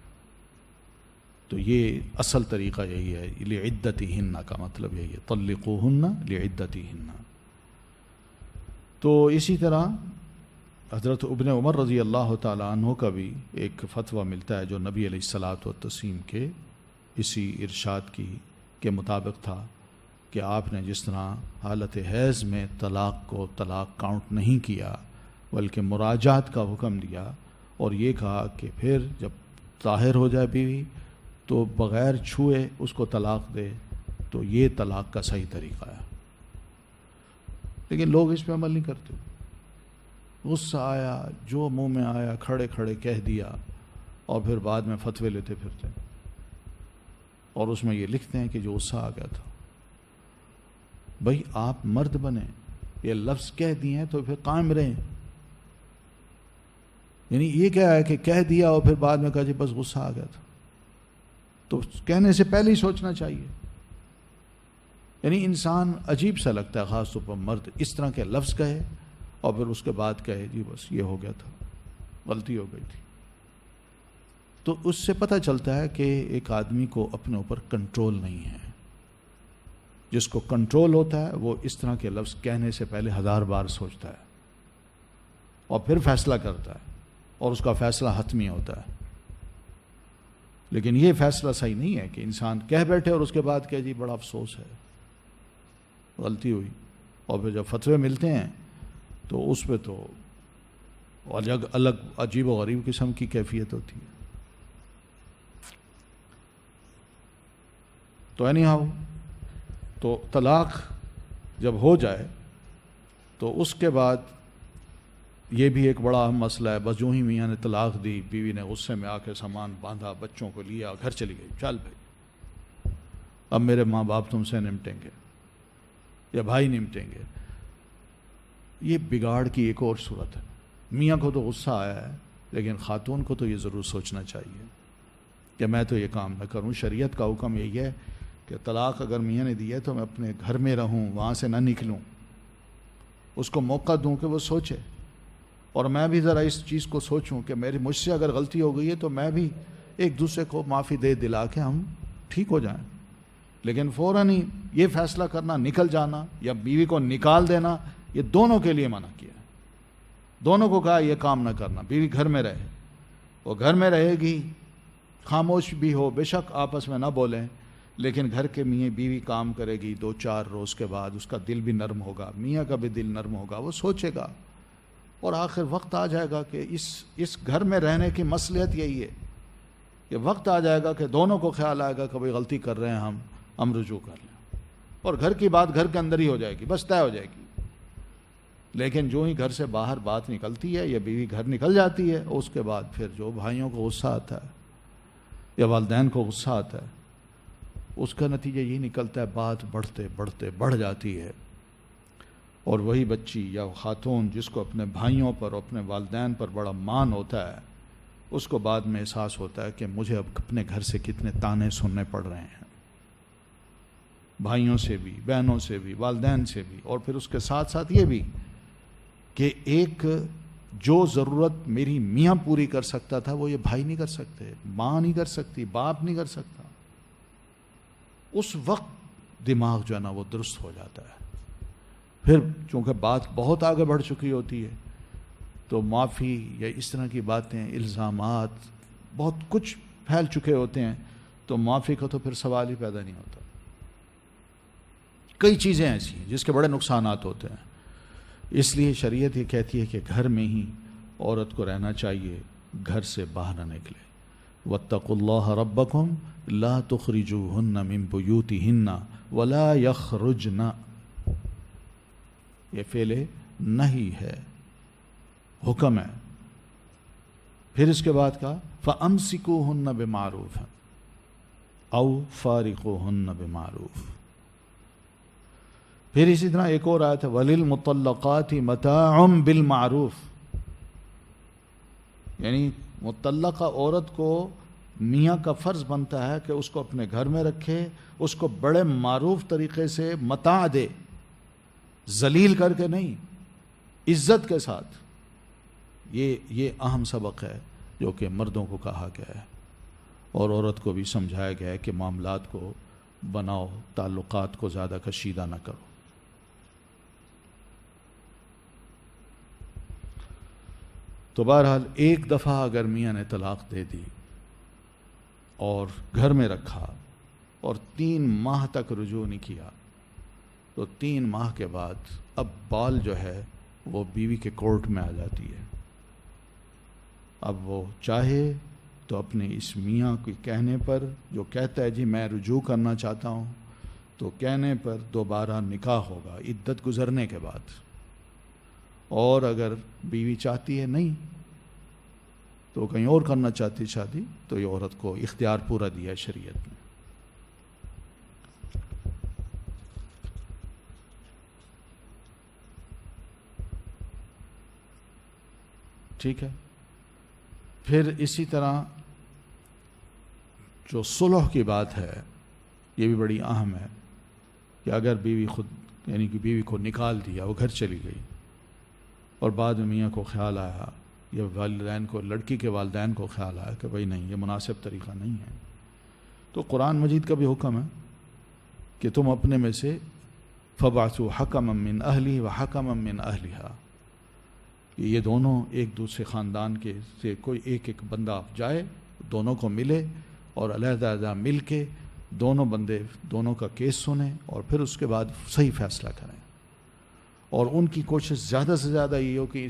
تو یہ اصل طریقہ یہی ہے، لعدتہن کا مطلب یہی ہے، طلقوہن لعدتہن۔ تو اسی طرح حضرت ابن عمر رضی اللہ تعالیٰ عنہ کا بھی ایک فتویٰ ملتا ہے جو نبی علیہ الصلاۃ والتسلیم کے اسی ارشاد کے مطابق تھا کہ آپ نے جس طرح حالت حیض میں طلاق کو طلاق کاؤنٹ نہیں کیا بلکہ مراجعت کا حکم دیا، اور یہ کہا کہ پھر جب طاہر ہو جائے بیوی تو بغیر چھوئے اس کو طلاق دے، تو یہ طلاق کا صحیح طریقہ ہے۔ لیکن لوگ اس پہ عمل نہیں کرتے، غصہ آیا جو منہ میں آیا کھڑے کھڑے کہہ دیا، اور پھر بعد میں فتوے لیتے پھرتے ہیں، اور اس میں یہ لکھتے ہیں کہ جو غصہ آ گیا تھا۔ بھائی آپ مرد بنیں، یہ لفظ کہہ دیے ہیں تو پھر قائم رہیں، یعنی یہ کیا ہے کہ کہہ دیا اور پھر بعد میں کہا جی بس غصہ آ گیا تھا، تو کہنے سے پہلے ہی سوچنا چاہیے۔ یعنی انسان عجیب سا لگتا ہے، خاص طور پر مرد اس طرح کے لفظ کہے اور پھر اس کے بعد کہے جی بس یہ ہو گیا تھا، غلطی ہو گئی تھی۔ تو اس سے پتہ چلتا ہے کہ ایک آدمی کو اپنے اوپر کنٹرول نہیں ہے۔ جس کو کنٹرول ہوتا ہے وہ اس طرح کے لفظ کہنے سے پہلے 1000 بار سوچتا ہے اور پھر فیصلہ کرتا ہے، اور اس کا فیصلہ حتمی ہوتا ہے۔ لیکن یہ فیصلہ صحیح نہیں ہے کہ انسان کہہ بیٹھے اور اس کے بعد کہے جی بڑا افسوس ہے، غلطی ہوئی، اور پھر جب فتوے ملتے ہیں تو اس پہ تو الگ عجیب و غریب قسم کی کیفیت ہوتی ہے۔ تو اینی ہاؤ، تو طلاق جب ہو جائے تو اس کے بعد یہ بھی ایک بڑا اہم مسئلہ ہے، بس جو ہی میاں نے طلاق دی، بیوی نے غصے میں آ کے سامان باندھا، بچوں کو لیا، گھر چلی گئی، چل بھائی اب میرے ماں باپ تم سے نمٹیں گے یا بھائی نمٹیں گے۔ یہ بگاڑ کی ایک اور صورت ہے۔ میاں کو تو غصہ آیا ہے، لیکن خاتون کو تو یہ ضرور سوچنا چاہیے کہ میں تو یہ کام نہ کروں۔ شریعت کا حکم یہی ہے کہ طلاق اگر میاں نے دی ہے تو میں اپنے گھر میں رہوں، وہاں سے نہ نکلوں، اس کو موقع دوں کہ وہ سوچے، اور میں بھی ذرا اس چیز کو سوچوں کہ مجھ سے اگر غلطی ہو گئی ہے تو میں بھی ایک دوسرے کو معافی دے دلا کے ہم ٹھیک ہو جائیں۔ لیکن فوراً ہی یہ فیصلہ کرنا نکل جانا یا بیوی کو نکال دینا، یہ دونوں کے لیے منع کیا ہے۔ دونوں کو کہا یہ کام نہ کرنا، بیوی گھر میں رہے، وہ گھر میں رہے گی، خاموش بھی ہو، بے شک آپس میں نہ بولیں، لیکن گھر کے میاں بیوی کام کرے گی، 2-4 روز کے بعد اس کا دل بھی نرم ہوگا، میاں کا بھی دل نرم ہوگا، وہ سوچے گا، اور آخر وقت آ جائے گا کہ اس گھر میں رہنے کی مصلحت یہی ہے کہ وقت آ جائے گا کہ دونوں کو خیال آئے گا کہ بھئی غلطی کر رہے ہیں ہم رجوع کر لیں، اور گھر کی بات گھر کے اندر ہی ہو جائے گی، بس طے ہو جائے گی۔ لیکن جو ہی گھر سے باہر بات نکلتی ہے یا بیوی گھر نکل جاتی ہے، اس کے بعد پھر جو بھائیوں کو غصہ آتا ہے یا والدین کو غصہ آتا ہے، اس کا نتیجہ یہی نکلتا ہے بات بڑھتے بڑھتے بڑھ جاتی ہے، اور وہی بچی یا خاتون جس کو اپنے بھائیوں پر اپنے والدین پر بڑا مان ہوتا ہے، اس کو بعد میں احساس ہوتا ہے کہ مجھے اب اپنے گھر سے کتنے تانے سننے پڑ رہے ہیں، بھائیوں سے بھی، بہنوں سے بھی، والدین سے بھی، اور پھر اس کے ساتھ ساتھ یہ بھی کہ ایک جو ضرورت میری میاں پوری کر سکتا تھا وہ یہ بھائی نہیں کر سکتے، ماں نہیں کر سکتی، باپ نہیں کر سکتا۔ اس وقت دماغ جو ہے نا وہ درست ہو جاتا ہے۔ پھر چونکہ بات بہت آگے بڑھ چکی ہوتی ہے تو معافی یا اس طرح کی باتیں، الزامات بہت کچھ پھیل چکے ہوتے ہیں، تو معافی کا تو پھر سوال ہی پیدا نہیں ہوتا۔ کئی چیزیں ایسی ہیں جس کے بڑے نقصانات ہوتے ہیں، اس لیے شریعت یہ کہتی ہے کہ گھر میں ہی عورت کو رہنا چاہیے، گھر سے باہر نہ نکلے۔ وَاتَّقُوا اللَّهَ رَبَّكُمْ لَا تُخْرِجُوهُنَّ مِن بُيُوتِهِنَّ وَلَا يَخْرُجْنَ، یہ فعل نہیں ہے، حکم ہے۔ پھر اس کے بعد کہا فَأَمْسِكُوهُنَّ بِمَعْرُوفٍ أَوْ فَارِقُوهُنَّ بِمَعْرُوفٍ۔ پھر اسی طرح ایک اور آیت ہے وَلِلْمُطَلَّقَاتِ مَتَاعٌ بِالْمَعْرُوفِ، یعنی مطلقہ عورت کو میاں کا فرض بنتا ہے کہ اس کو اپنے گھر میں رکھے، اس کو بڑے معروف طریقے سے متاع دے، ذلیل کر کے نہیں، عزت کے ساتھ۔ یہ اہم سبق ہے جو کہ مردوں کو کہا گیا ہے، اور عورت کو بھی سمجھایا گیا ہے کہ معاملات کو بناؤ، تعلقات کو زیادہ کشیدہ نہ کرو۔ تو بہرحال ایک دفعہ اگر میاں نے طلاق دے دی اور گھر میں رکھا اور 3 ماہ تک رجوع نہیں کیا، تو 3 ماہ کے بعد اب بال جو ہے وہ بیوی کے کورٹ میں آ جاتی ہے۔ اب وہ چاہے تو اپنے اس میاں کے کہنے پر، جو کہتا ہے جی میں رجوع کرنا چاہتا ہوں، تو کہنے پر دوبارہ نکاح ہوگا عدت گزرنے کے بعد، اور اگر بیوی چاہتی ہے نہیں تو کہیں اور کرنا چاہتی شادی، تو یہ عورت کو اختیار پورا دیا ہے شریعت نے۔ ٹھیک ہے۔ پھر اسی طرح جو صلح کی بات ہے یہ بھی بڑی اہم ہے کہ اگر بیوی خود، یعنی کہ بیوی کو نکال دیا، وہ گھر چلی گئی، اور بعد میں میاں کو خیال آیا یا والدین کو، لڑکی کے والدین کو خیال آیا کہ بھئی نہیں، یہ مناسب طریقہ نہیں ہے، تو قرآن مجید کا بھی حکم ہے کہ تم اپنے میں سے فَبَعْثُوا حَكَمًا مِّنْ أَهْلِهِ وَحَكَمًا مِّنْ أَهْلِهَا، یہ دونوں ایک دوسرے خاندان کے سے کوئی ایک بندہ جائے، دونوں کو ملے اور علیحدہ علیحدہ مل کے دونوں بندے دونوں کا کیس سنیں اور پھر اس کے بعد صحیح فیصلہ کریں، اور ان کی کوشش زیادہ سے زیادہ یہ ہو کہ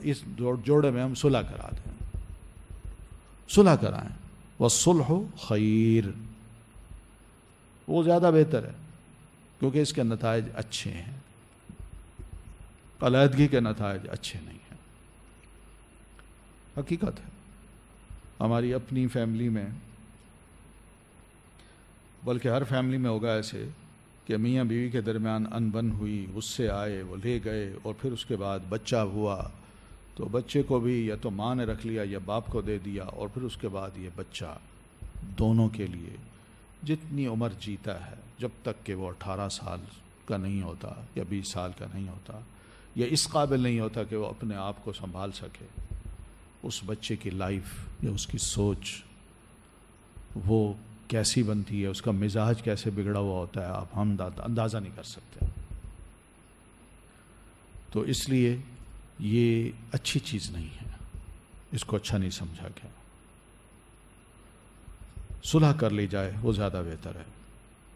اس جوڑے میں ہم صلح کرا دیں، صلح کرائیں۔ وَالصُّلْحُ خَيْرٌ، وہ زیادہ بہتر ہے کیونکہ اس کے نتائج اچھے ہیں، علیحدگی کے نتائج اچھے نہیں ہیں۔ حقیقت ہے ہماری اپنی فیملی میں، بلکہ ہر فیملی میں ہوگا ایسے کہ میاں بیوی کے درمیان انبن ہوئی، غصے آئے، وہ لے گئے، اور پھر اس کے بعد بچہ ہوا تو بچے کو بھی یا تو ماں نے رکھ لیا یا باپ کو دے دیا، اور پھر اس کے بعد یہ بچہ دونوں کے لیے جتنی عمر جیتا ہے، جب تک کہ وہ 18 سال کا نہیں ہوتا یا 20 سال کا نہیں ہوتا یا اس قابل نہیں ہوتا کہ وہ اپنے آپ کو سنبھال سکے، اس بچے کی لائف یا اس کی سوچ وہ کیسی بنتی ہے، اس کا مزاج کیسے بگڑا ہوا ہوتا ہے، آپ ہم اندازہ نہیں کر سکتے. تو اس لیے یہ اچھی چیز نہیں ہے، اس کو اچھا نہیں سمجھا گیا. صلح کر لی جائے وہ زیادہ بہتر ہے.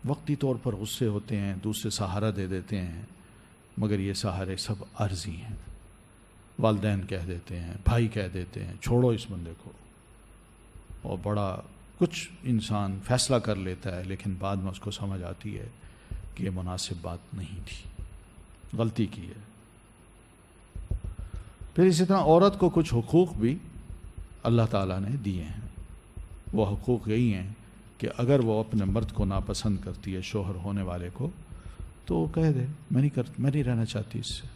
وقتی طور پر غصے ہوتے ہیں، دوسرے سہارا دے دیتے ہیں، مگر یہ سہارے سب عارضی ہیں. والدین کہہ دیتے ہیں، بھائی کہہ دیتے ہیں چھوڑو اس بندے کو، اور بڑا کچھ انسان فیصلہ کر لیتا ہے، لیکن بعد میں اس کو سمجھ آتی ہے کہ یہ مناسب بات نہیں تھی، غلطی کی ہے. پھر اسی طرح عورت کو کچھ حقوق بھی اللہ تعالیٰ نے دیے ہیں. وہ حقوق یہی ہیں کہ اگر وہ اپنے مرد کو ناپسند کرتی ہے، شوہر ہونے والے کو، تو وہ کہہ دے میں نہیں رہنا چاہتی اس سے.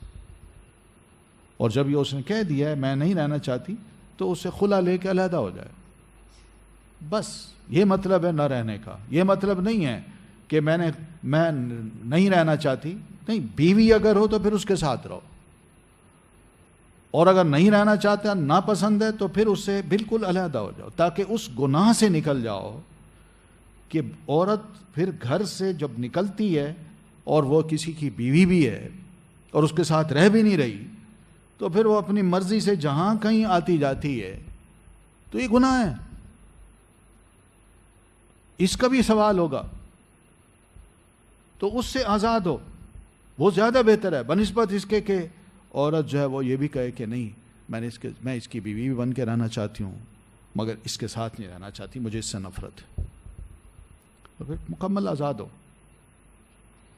اور جب یہ اس نے کہہ دیا ہے میں نہیں رہنا چاہتی، تو اسے خلا لے کے علیحدہ ہو جائے. بس یہ مطلب ہے نہ رہنے کا. یہ مطلب نہیں ہے کہ میں نہیں رہنا چاہتی. نہیں، بیوی اگر ہو تو پھر اس کے ساتھ رہو، اور اگر نہیں رہنا چاہتا، ناپسند ہے، تو پھر اس سے بالکل علیحدہ ہو جاؤ، تاکہ اس گناہ سے نکل جاؤ کہ عورت پھر گھر سے جب نکلتی ہے اور وہ کسی کی بیوی بھی ہے اور اس کے ساتھ رہ بھی نہیں رہی، تو پھر وہ اپنی مرضی سے جہاں کہیں آتی جاتی ہے، تو یہ گناہ ہے. اس کا بھی سوال ہوگا. تو اس سے آزاد ہو، وہ زیادہ بہتر ہے بنسبت اس کے کہ عورت جو ہے وہ یہ بھی کہے کہ نہیں، میں اس کی بیوی بھی بن کے رہنا چاہتی ہوں، مگر اس کے ساتھ نہیں رہنا چاہتی، مجھے اس سے نفرت ہے. تو پھر مکمل آزاد ہو،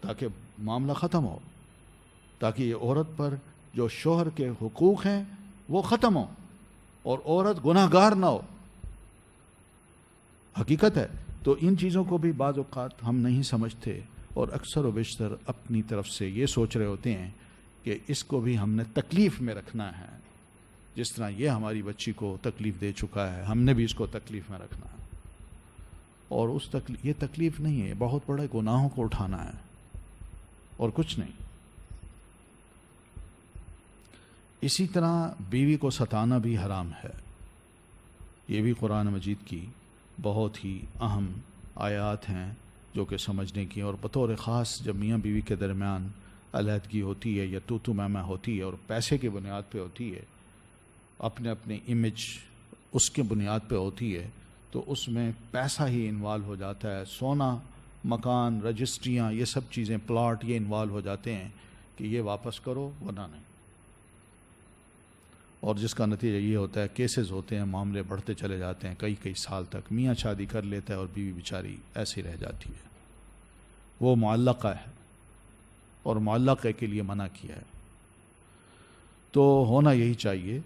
تاکہ معاملہ ختم ہو، تاکہ یہ عورت پر جو شوہر کے حقوق ہیں وہ ختم ہو اور عورت گناہ گار نہ ہو. حقیقت ہے. تو ان چیزوں کو بھی بعض اوقات ہم نہیں سمجھتے، اور اکثر و بیشتر اپنی طرف سے یہ سوچ رہے ہوتے ہیں کہ اس کو بھی ہم نے تکلیف میں رکھنا ہے، جس طرح یہ ہماری بچی کو تکلیف دے چکا ہے، ہم نے بھی اس کو تکلیف میں رکھنا ہے. اور یہ تکلیف نہیں ہے، بہت بڑے گناہوں کو اٹھانا ہے اور کچھ نہیں. اسی طرح بیوی کو ستانا بھی حرام ہے. یہ بھی قرآن مجید کی بہت ہی اہم آیات ہیں جو کہ سمجھنے کی، اور بطور خاص جب میاں بیوی کے درمیان علیحدگی ہوتی ہے یا تو میں ہوتی ہے اور پیسے کی بنیاد پہ ہوتی ہے، اپنے امیج اس کے بنیاد پہ ہوتی ہے، تو اس میں پیسہ ہی انوالو ہو جاتا ہے. سونا، مکان، رجسٹریاں، یہ سب چیزیں، پلاٹ، یہ انوالو ہو جاتے ہیں کہ یہ واپس کرو ورنہ نہیں. اور جس کا نتیجہ یہ ہوتا ہے کیسز ہوتے ہیں، معاملے بڑھتے چلے جاتے ہیں کئی سال تک. میاں شادی کر لیتا ہے اور بیوی بیچاری ایسی رہ جاتی ہے. وہ معلقہ ہے اور معلقہ کے لیے منع کیا ہے. تو ہونا یہی چاہیے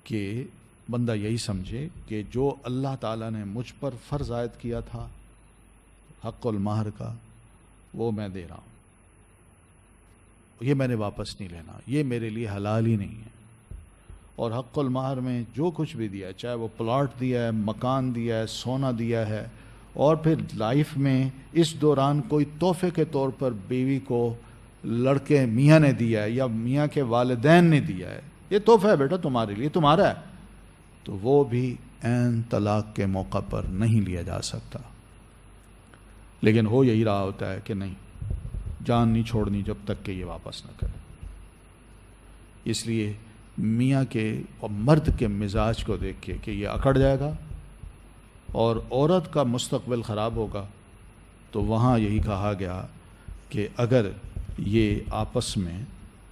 کہ بندہ یہی سمجھے کہ جو اللہ تعالیٰ نے مجھ پر فرض عائد کیا تھا حق المہر کا، وہ میں دے رہا ہوں، یہ میں نے واپس نہیں لینا، یہ میرے لیے حلال ہی نہیں ہے. اور حق المہر میں جو کچھ بھی دیا ہے، چاہے وہ پلاٹ دیا ہے، مکان دیا ہے، سونا دیا ہے، اور پھر لائف میں اس دوران کوئی تحفے کے طور پر بیوی کو لڑکے میاں نے دیا ہے یا میاں کے والدین نے دیا ہے، یہ تحفہ ہے بیٹا تمہارے لیے، تمہارا ہے، تو وہ بھی عین طلاق کے موقع پر نہیں لیا جا سکتا. لیکن ہو یہی رہا ہوتا ہے کہ نہیں، جان نہیں چھوڑنی جب تک کہ یہ واپس نہ کرے. اس لیے میاں کے اور مرد کے مزاج کو دیکھ کے کہ یہ اکڑ جائے گا اور عورت کا مستقبل خراب ہوگا، تو وہاں یہی کہا گیا کہ اگر یہ آپس میں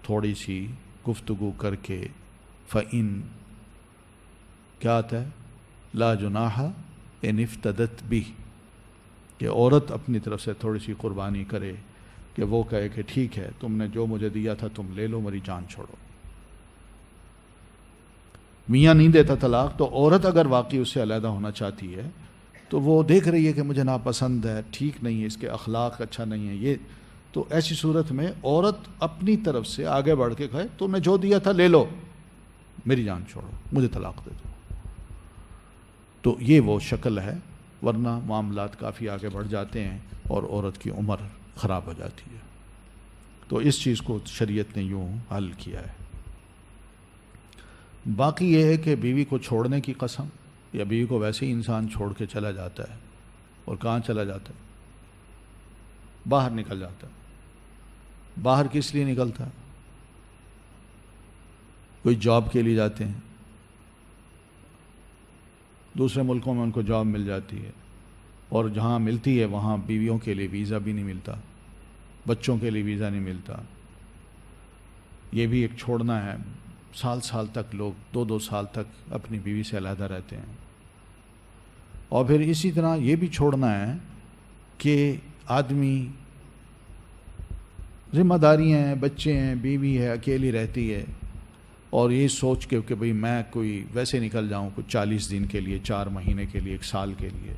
تھوڑی سی گفتگو کر کے فَإِن کیا آتا ہے لا جناح ان افتدت بھی، کہ عورت اپنی طرف سے تھوڑی سی قربانی کرے، کہ وہ کہے کہ ٹھیک ہے تم نے جو مجھے دیا تھا تم لے لو، میری جان چھوڑو. میاں نہیں دیتا طلاق، تو عورت اگر واقعی اس سے علیحدہ ہونا چاہتی ہے تو وہ دیکھ رہی ہے کہ مجھے ناپسند ہے، ٹھیک نہیں ہے، اس کے اخلاق اچھا نہیں ہے یہ، تو ایسی صورت میں عورت اپنی طرف سے آگے بڑھ کے کہے تم نے جو دیا تھا لے لو، میری جان چھوڑو، مجھے طلاق دے دو. تو یہ وہ شکل ہے، ورنہ معاملات کافی آگے بڑھ جاتے ہیں اور عورت کی عمر خراب ہو جاتی ہے. تو اس چیز کو شریعت نے یوں حل کیا ہے. باقی یہ ہے کہ بیوی کو چھوڑنے کی قسم، یا بیوی کو ویسے ہی انسان چھوڑ کے چلا جاتا ہے اور کہاں چلا جاتا ہے؟ باہر نکل جاتا ہے۔ باہر کس لیے نکلتا ہے؟ کوئی جاب کے لیے جاتے ہیں، دوسرے ملکوں میں ان کو جاب مل جاتی ہے، اور جہاں ملتی ہے وہاں بیویوں کے لیے ویزا بھی نہیں ملتا، بچوں کے لیے ویزا نہیں ملتا۔ یہ بھی ایک چھوڑنا ہے، سال سال تک لوگ 2-2 سال تک اپنی بیوی سے علیحدہ رہتے ہیں۔ اور پھر اسی طرح یہ بھی چھوڑنا ہے کہ آدمی ذمہ داریاں ہیں، بچے ہیں، بیوی ہے، اکیلی رہتی ہے، اور یہ سوچ کے کہ بھئی میں کوئی ویسے نکل جاؤں کچھ 40 دن کے لیے، 4 مہینے کے لیے، 1 سال کے لیے۔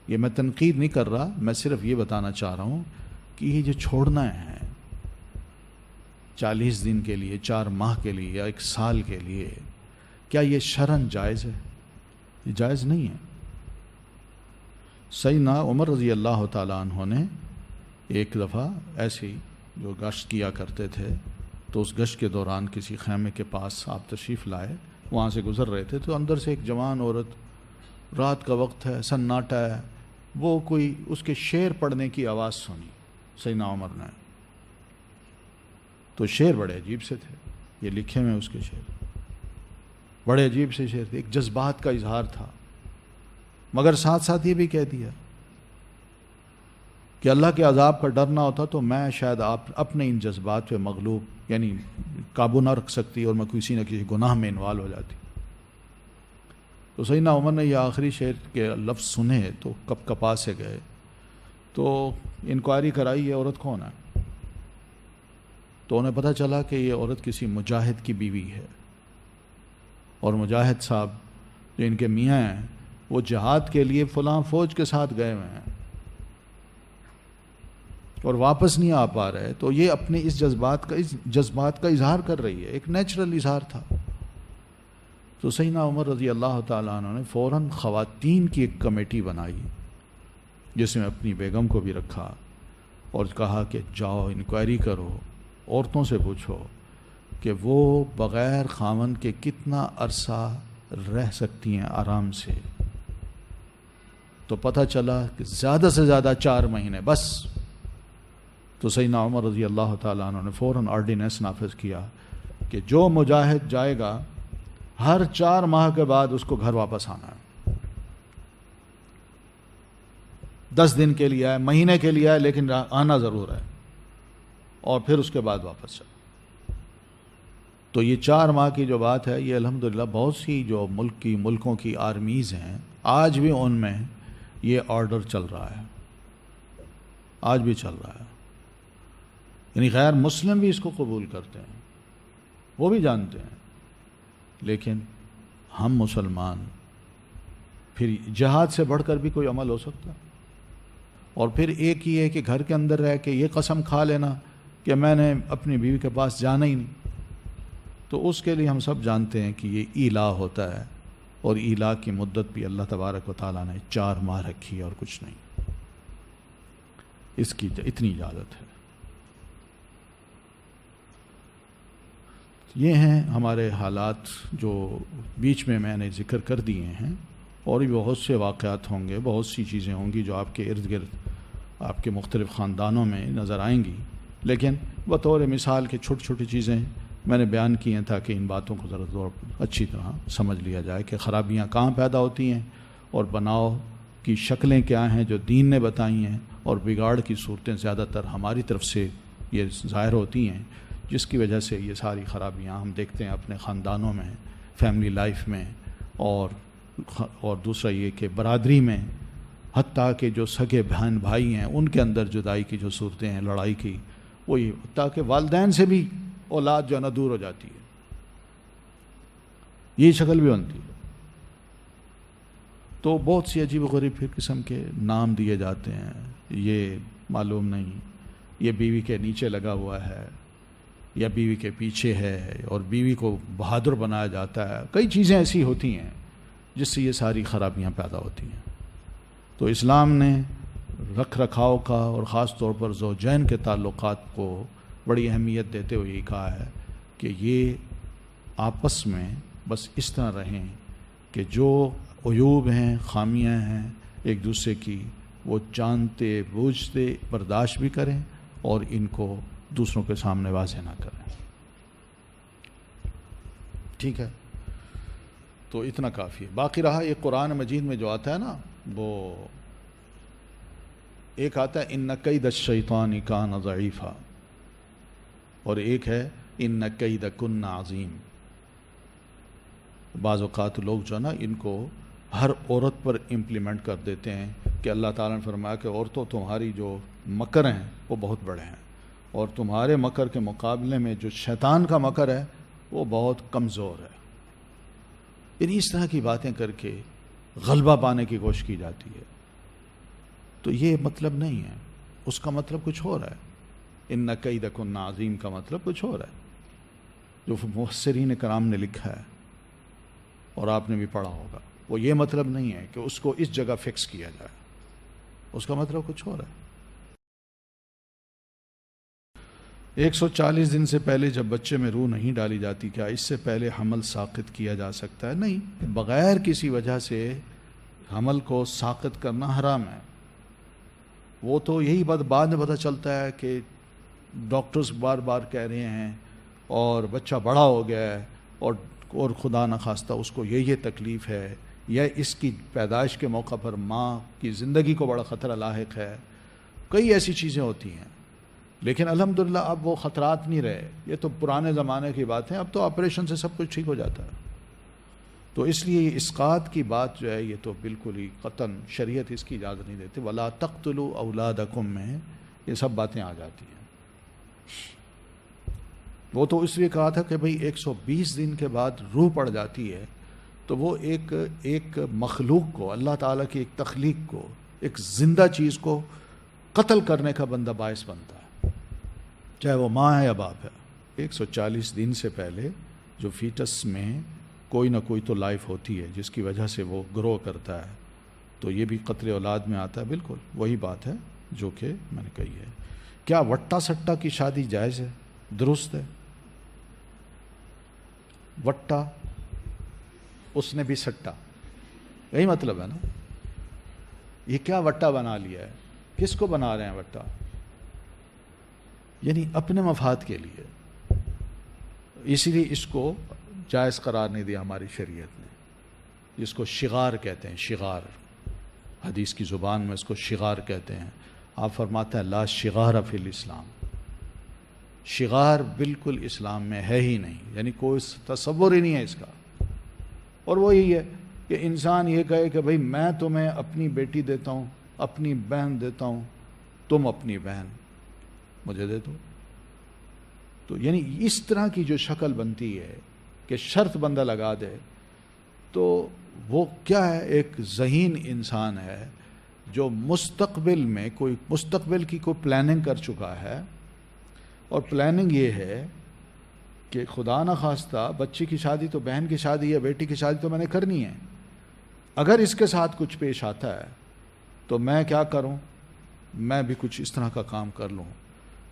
یہ میں تنقید نہیں کر رہا، میں صرف یہ بتانا چاہ رہا ہوں کہ یہ جو چھوڑنا ہے 40 دن کے لیے، 4 ماہ کے لیے یا 1 سال کے لیے، کیا یہ شرعاً جائز ہے؟ یہ جائز نہیں ہے۔ سیدنا عمر رضی اللہ تعالیٰ عنہ نے ایک دفعہ ایسی جو گشت کیا کرتے تھے، تو اس گشت کے دوران کسی خیمے کے پاس آپ تشریف لائے، وہاں سے گزر رہے تھے، تو اندر سے ایک جوان عورت، رات کا وقت ہے، سناٹا ہے، وہ کوئی اس کے شعر پڑھنے کی آواز سنی سیدنا عمر نے۔ تو شعر بڑے عجیب سے تھے، یہ لکھے میں اس کے شعر بڑے عجیب سے شعر تھے، ایک جذبات کا اظہار تھا، مگر ساتھ ساتھ یہ بھی کہہ دیا کہ اللہ کے عذاب کا ڈر نہ ہوتا تو میں شاید آپ اپنے ان جذبات پہ مغلوب، یعنی قابو نہ رکھ سکتی، اور میں کسی نہ کسی گناہ میں انوالو ہو جاتی۔ تو سیدنا عمر نے یہ آخری شعر کے لفظ سنے تو کپ کپا سے گئے، تو انکوائری کرائی یہ عورت کون ہے، تو انہیں پتہ چلا کہ یہ عورت کسی مجاہد کی بیوی ہے، اور مجاہد صاحب جو ان کے میاں ہیں وہ جہاد کے لیے فلاں فوج کے ساتھ گئے ہوئے ہیں اور واپس نہیں آ پا رہے، تو یہ اپنے اس جذبات کا اظہار کر رہی ہے، ایک نیچرل اظہار تھا۔ تو سیدنا عمر رضی اللہ تعالیٰ عنہ نے فوراً خواتین کی ایک کمیٹی بنائی، جس میں اپنی بیگم کو بھی رکھا، اور کہا کہ جاؤ انکوائری کرو، عورتوں سے پوچھو کہ وہ بغیر خاوند کے کتنا عرصہ رہ سکتی ہیں آرام سے۔ تو پتہ چلا کہ زیادہ سے زیادہ 4 مہینے بس۔ تو سیدنا عمر رضی اللہ تعالیٰ عنہ نے فوراً آرڈیننس نافذ کیا کہ جو مجاہد جائے گا ہر 4 ماہ کے بعد اس کو گھر واپس آنا ہے، 10 دن کے لیے آئے، مہینے کے لیے آئے، لیکن آنا ضرور ہے، اور پھر اس کے بعد واپس جائے۔ تو یہ 4 ماہ کی جو بات ہے، یہ الحمدللہ بہت سی جو ملکوں کی آرمیز ہیں، آج بھی ان میں یہ آرڈر چل رہا ہے، آج بھی چل رہا ہے، یعنی غیر مسلم بھی اس کو قبول کرتے ہیں، وہ بھی جانتے ہیں، لیکن ہم مسلمان پھر جہاد سے بڑھ کر بھی کوئی عمل ہو سکتا ہے؟ اور پھر ایک ہی ہے کہ گھر کے اندر رہ کے یہ قسم کھا لینا کہ میں نے اپنی بیوی کے پاس جانا ہی نہیں، تو اس کے لیے ہم سب جانتے ہیں کہ یہ ایلا ہوتا ہے، اور ایلا کی مدت بھی اللہ تبارک و تعالیٰ نے 4 ماہ رکھی ہے اور کچھ نہیں، اس کی اتنی اجازت ہے۔ یہ ہیں ہمارے حالات جو بیچ میں نے ذکر کر دیے ہیں، اور بھی بہت سے واقعات ہوں گے، بہت سی چیزیں ہوں گی جو آپ کے ارد گرد آپ کے مختلف خاندانوں میں نظر آئیں گی، لیکن بطور مثال کے چھوٹی چھوٹی چیزیں میں نے بیان کی ہیں تاکہ ان باتوں کو ذرا اچھی طرح سمجھ لیا جائے کہ خرابیاں کہاں پیدا ہوتی ہیں، اور بناؤ کی شکلیں کیا ہیں جو دین نے بتائی ہیں، اور بگاڑ کی صورتیں زیادہ تر ہماری طرف سے یہ ظاہر ہوتی ہیں، جس کی وجہ سے یہ ساری خرابیاں ہم دیکھتے ہیں اپنے خاندانوں میں، فیملی لائف میں، اور دوسرا یہ کہ برادری میں، حتیٰ کہ جو سگے بہن بھائی ہیں ان کے اندر جدائی کی جو صورتیں ہیں، لڑائی کی، وہ یہ حتیٰ کہ والدین سے بھی اولاد جو ہے نا دور ہو جاتی ہے، یہ شکل بھی بنتی ہے۔ تو بہت سی عجیب و غریب قسم کے نام دیے جاتے ہیں، یہ معلوم نہیں یہ بیوی کے نیچے لگا ہوا ہے یا بیوی کے پیچھے ہے، اور بیوی کو بہادر بنایا جاتا ہے، کئی چیزیں ایسی ہوتی ہیں جس سے یہ ساری خرابیاں پیدا ہوتی ہیں۔ تو اسلام نے رکھ رکھاؤ کا اور خاص طور پر زوجین کے تعلقات کو بڑی اہمیت دیتے ہوئے یہ کہا ہے کہ یہ آپس میں بس اس طرح رہیں کہ جو عیوب ہیں، خامیاں ہیں ایک دوسرے کی، وہ جانتے بوجھتے برداشت بھی کریں اور ان کو دوسروں کے سامنے واضح نہ کریں. ٹھیک ہے، تو اتنا کافی ہے. باقی رہا یہ قرآن مجید میں جو آتا ہے نا، وہ ایک آتا ہے ان کید الشیطان کان ضعیفا، اور ایک ہے ان کیدکن عظیم. بعض اوقات لوگ جو ہے نا ان کو ہر عورت پر امپلیمنٹ کر دیتے ہیں کہ اللہ تعالیٰ نے فرمایا کہ عورتوں تمہاری جو مکر ہیں وہ بہت بڑے ہیں، اور تمہارے مکر کے مقابلے میں جو شیطان کا مکر ہے وہ بہت کمزور ہے. یعنی اس طرح کی باتیں کر کے غلبہ پانے کی کوشش کی جاتی ہے. تو یہ مطلب نہیں ہے، اس کا مطلب کچھ اور ہے. ان کیدکن عظیم کا مطلب کچھ اور ہے جو مفسرین کرام نے لکھا ہے اور آپ نے بھی پڑھا ہوگا. وہ یہ مطلب نہیں ہے کہ اس کو اس جگہ فکس کیا جائے، اس کا مطلب کچھ اور ہے. 140 دن سے پہلے جب بچے میں روح نہیں ڈالی جاتی، کیا اس سے پہلے حمل ساقط کیا جا سکتا ہے؟ نہیں، بغیر کسی وجہ سے حمل کو ساقط کرنا حرام ہے. وہ تو یہی بات بعد میں پتہ چلتا ہے کہ ڈاکٹرز بار بار کہہ رہے ہیں اور بچہ بڑا ہو گیا ہے اور خدا نخواستہ اس کو یہ تکلیف ہے، یا اس کی پیدائش کے موقع پر ماں کی زندگی کو بڑا خطرہ لاحق ہے. کئی ایسی چیزیں ہوتی ہیں، لیکن الحمدللہ اب وہ خطرات نہیں رہے. یہ تو پرانے زمانے کی بات ہے، اب تو آپریشن سے سب کچھ ٹھیک ہو جاتا ہے. تو اس لیے یہ اسقاط کی بات جو ہے یہ تو بالکل ہی قطعاً شریعت اس کی اجازت نہیں دیتی. وَلَا تَقْتُلُوا أَوْلَادَكُمْ میں یہ سب باتیں آ جاتی ہیں. وہ تو اس لیے کہا تھا کہ بھئی 120 دن کے بعد روح پڑ جاتی ہے تو وہ ایک مخلوق کو، اللہ تعالیٰ کی ایک تخلیق کو، ایک زندہ چیز کو قتل کرنے کا بندہ باعث بنتا ہے، چاہے وہ ماں ہے یا باپ ہے. 140 دن سے پہلے جو فیٹس میں کوئی نہ کوئی تو لائف ہوتی ہے جس کی وجہ سے وہ گرو کرتا ہے، تو یہ بھی قتل اولاد میں آتا ہے. بالکل وہی بات ہے جو کہ میں نے کہی ہے. کیا وٹا سٹا کی شادی جائز ہے؟ درست ہے. وٹا اس نے بھی سٹا، یہی مطلب ہے نا. یہ کیا وٹا بنا لیا ہے؟ کس کو بنا رہے ہیں وٹا؟ یعنی اپنے مفاد کے لیے. اسی لیے اس کو جائز قرار نہیں دیا ہماری شریعت نے، جس کو شغار کہتے ہیں. شغار حدیث کی زبان میں اس کو شغار کہتے ہیں. آپ فرماتے ہیں لا شغار فی الاسلام. شغار بالکل اسلام میں ہے ہی نہیں، یعنی کوئی تصور ہی نہیں ہے اس کا. اور وہ یہی ہے کہ انسان یہ کہے کہ بھئی میں تمہیں اپنی بیٹی دیتا ہوں، اپنی بہن دیتا ہوں، تم اپنی بہن مجھے دے دو. تو یعنی اس طرح کی جو شکل بنتی ہے کہ شرط بندہ لگا دے، تو وہ کیا ہے؟ ایک ذہین انسان ہے جو مستقبل میں مستقبل کی کوئی پلاننگ کر چکا ہے، اور پلاننگ یہ ہے کہ خدا نخواستہ بچی کی شادی تو بہن کی شادی یا بیٹی کی شادی تو میں نے کرنی ہے. اگر اس کے ساتھ کچھ پیش آتا ہے تو میں کیا کروں؟ میں بھی کچھ اس طرح کا کام کر لوں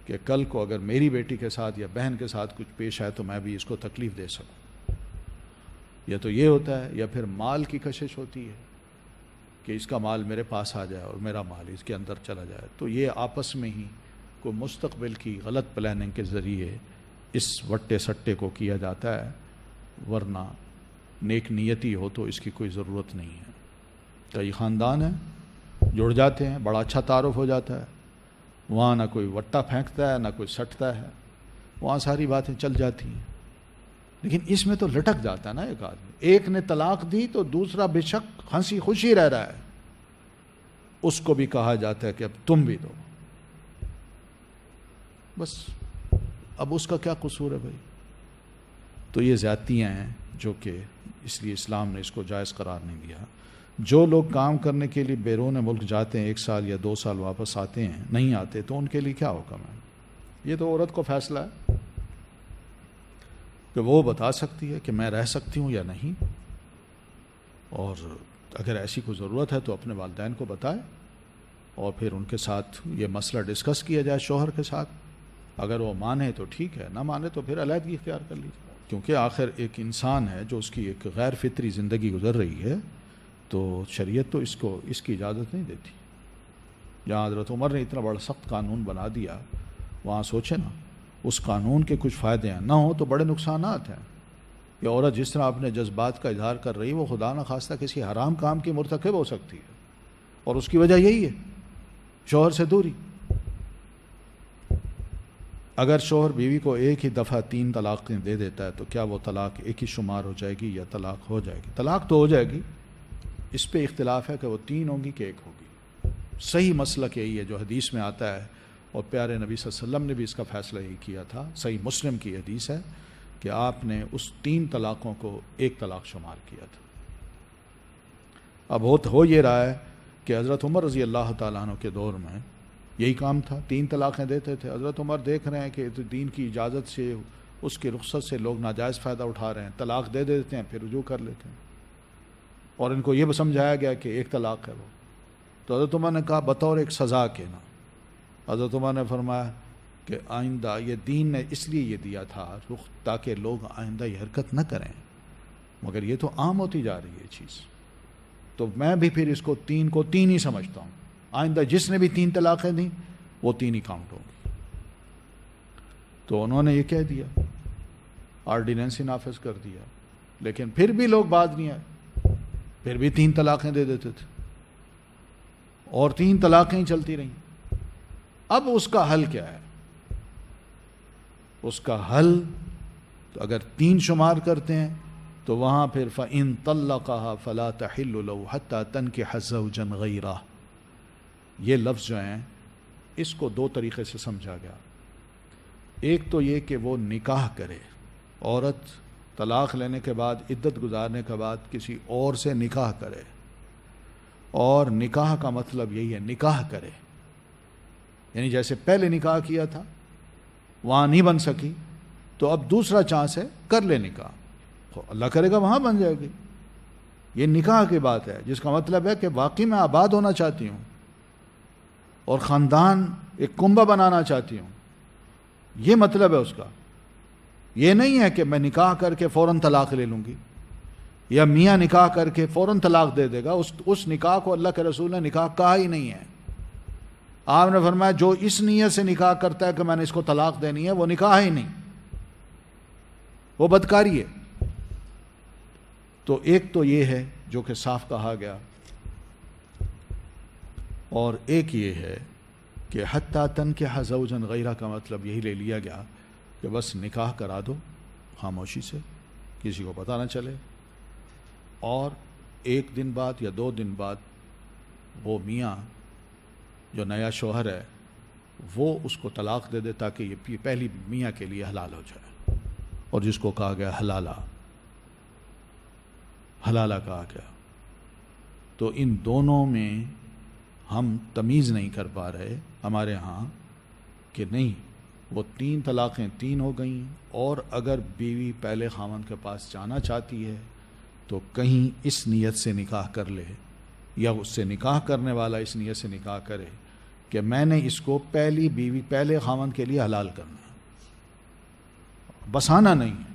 کہ کل کو اگر میری بیٹی کے ساتھ یا بہن کے ساتھ کچھ پیش آئے تو میں بھی اس کو تکلیف دے سکوں. یا تو یہ ہوتا ہے، یا پھر مال کی کشش ہوتی ہے کہ اس کا مال میرے پاس آ جائے اور میرا مال اس کے اندر چلا جائے. تو یہ آپس میں ہی کوئی مستقبل کی غلط پلاننگ کے ذریعے اس وٹے سٹے کو کیا جاتا ہے، ورنہ نیک نیتی ہو تو اس کی کوئی ضرورت نہیں ہے. کئی خاندان ہیں جڑ جاتے ہیں، بڑا اچھا تعارف ہو جاتا ہے، وہاں نہ کوئی وٹا پھینکتا ہے نہ کوئی سٹتا ہے، وہاں ساری باتیں چل جاتی ہیں. لیکن اس میں تو لٹک جاتا ہے نا ایک آدمی. ایک نے طلاق دی تو دوسرا بے شک ہنسی خوشی رہ رہا ہے، اس کو بھی کہا جاتا ہے کہ اب تم بھی دو. بس اب اس کا کیا قصور ہے بھائی؟ تو یہ زیادتیاں ہیں جو کہ اس لیے اسلام نے اس کو جائز قرار نہیں دیا. جو لوگ کام کرنے کے لیے بیرون ملک جاتے ہیں، 1 سال یا 2 سال واپس آتے ہیں، نہیں آتے، تو ان کے لیے کیا حکم ہے؟ یہ تو عورت کو فیصلہ ہے کہ وہ بتا سکتی ہے کہ میں رہ سکتی ہوں یا نہیں، اور اگر ایسی کوئی ضرورت ہے تو اپنے والدین کو بتائے اور پھر ان کے ساتھ یہ مسئلہ ڈسکس کیا جائے شوہر کے ساتھ. اگر وہ مانے تو ٹھیک ہے، نہ مانے تو پھر علیحدگی اختیار کر لیجیے. کیونکہ آخر ایک انسان ہے جو اس کی ایک غیر فطری زندگی گزر رہی ہے، تو شریعت تو اس کی اجازت نہیں دیتی. جہاں حضرت عمر نے اتنا بڑا سخت قانون بنا دیا، وہاں سوچے نا اس قانون کے کچھ فائدے ہیں، نہ ہوں تو بڑے نقصانات ہیں. یہ عورت جس طرح اپنے جذبات کا اظہار کر رہی، وہ خدا نخواستہ کسی حرام کام کی مرتکب ہو سکتی ہے، اور اس کی وجہ یہی ہے شوہر سے دوری. اگر شوہر بیوی کو ایک ہی دفعہ 3 طلاقیں دے دیتا ہے تو کیا وہ طلاق ایک ہی شمار ہو جائے گی یا طلاق ہو جائے گی؟ طلاق تو ہو جائے گی. اس پہ اختلاف ہے کہ وہ 3 ہوں گی کہ 1 ہوگی. صحیح مسلک یہی ہے جو حدیث میں آتا ہے، اور پیارے نبی صلی اللہ علیہ وسلم نے بھی اس کا فیصلہ یہی کیا تھا. صحیح مسلم کی حدیث ہے کہ آپ نے اس 3 طلاقوں کو 1 طلاق شمار کیا تھا. اب ہو یہ رہا ہے کہ حضرت عمر رضی اللہ تعالیٰ عنہ کے دور میں یہی کام تھا، 3 طلاقیں دیتے تھے. حضرت عمر دیکھ رہے ہیں کہ دین کی اجازت سے، اس کی رخصت سے لوگ ناجائز فائدہ اٹھا رہے ہیں، طلاق دے دیتے ہیں پھر رجوع کر لیتے ہیں، اور ان کو یہ سمجھایا گیا کہ 1 طلاق ہے وہ. تو حضرت عمر نے کہا بطور ایک سزا کے نا. حضرت عمر نے فرمایا کہ آئندہ یہ دین نے اس لیے یہ دیا تھا تاکہ لوگ آئندہ یہ حرکت نہ کریں، مگر یہ تو عام ہوتی جا رہی ہے چیز، تو میں بھی پھر اس کو 3 کو 3 ہی سمجھتا ہوں. آئندہ جس نے بھی 3 طلاقیں دیں وہ 3 ہی کاؤنٹ ہوں گی. تو انہوں نے یہ کہہ دیا، آرڈیننس ہی نافذ کر دیا. لیکن پھر بھی لوگ باز نہیں آئے، پھر بھی 3 طلاقیں دے دیتے تھے، اور 3 طلاقیں ہی چلتی رہیں. اب اس کا حل کیا ہے؟ اس کا حل تو اگر 3 شمار کرتے ہیں تو وہاں پھر فَإِن طَلَّقَهَا فَلَا تَحِلُّ لَهُ حَتَّى تَنكِحَ زَوْجًا غَيْرَهُ. یہ لفظ جو ہیں اس کو 2 طریقے سے سمجھا گیا. ایک تو یہ کہ وہ نکاح کرے، عورت طلاق لینے کے بعد، عدت گزارنے کے بعد کسی اور سے نکاح کرے، اور نکاح کا مطلب یہی ہے نکاح کرے، یعنی جیسے پہلے نکاح کیا تھا وہاں نہیں بن سکی تو اب دوسرا چانس ہے کر لے نکاح، تو اللہ کرے گا وہاں بن جائے گی. یہ نکاح کی بات ہے، جس کا مطلب ہے کہ واقعی میں آباد ہونا چاہتی ہوں اور خاندان ایک کنبہ بنانا چاہتی ہوں، یہ مطلب ہے اس کا. یہ نہیں ہے کہ میں نکاح کر کے فوراً طلاق لے لوں گی، یا میاں نکاح کر کے فوراً طلاق دے دے گا. اس نکاح کو اللہ کے رسول نے نکاح کہا ہی نہیں ہے. آپ نے فرمایا جو اس نیت سے نکاح کرتا ہے کہ میں نے اس کو طلاق دینی ہے، وہ نکاح ہی نہیں، وہ بدکاری ہے. تو ایک تو یہ ہے جو کہ صاف کہا گیا، اور ایک یہ ہے کہ حتیٰ تنکح زوجا غیرہ کا مطلب یہی لے لیا گیا کہ بس نکاح کرا دو خاموشی سے، کسی کو پتہ نہ چلے، اور 1 دن بعد یا 2 دن بعد وہ میاں جو نیا شوہر ہے وہ اس کو طلاق دے دے تاکہ یہ پہلی میاں کے لیے حلال ہو جائے. اور جس کو کہا گیا حلالہ کہا گیا. تو ان دونوں میں ہم تمیز نہیں کر پا رہے ہمارے ہاں کہ نہیں وہ 3 طلاقیں 3 ہو گئیں، اور اگر بیوی پہلے خاوند کے پاس جانا چاہتی ہے تو کہیں اس نیت سے نکاح کر لے، یا اس سے نکاح کرنے والا اس نیت سے نکاح کرے کہ میں نے اس کو پہلی بیوی پہلے خاوند کے لیے حلال کرنا ہے، بسانا نہیں ہے،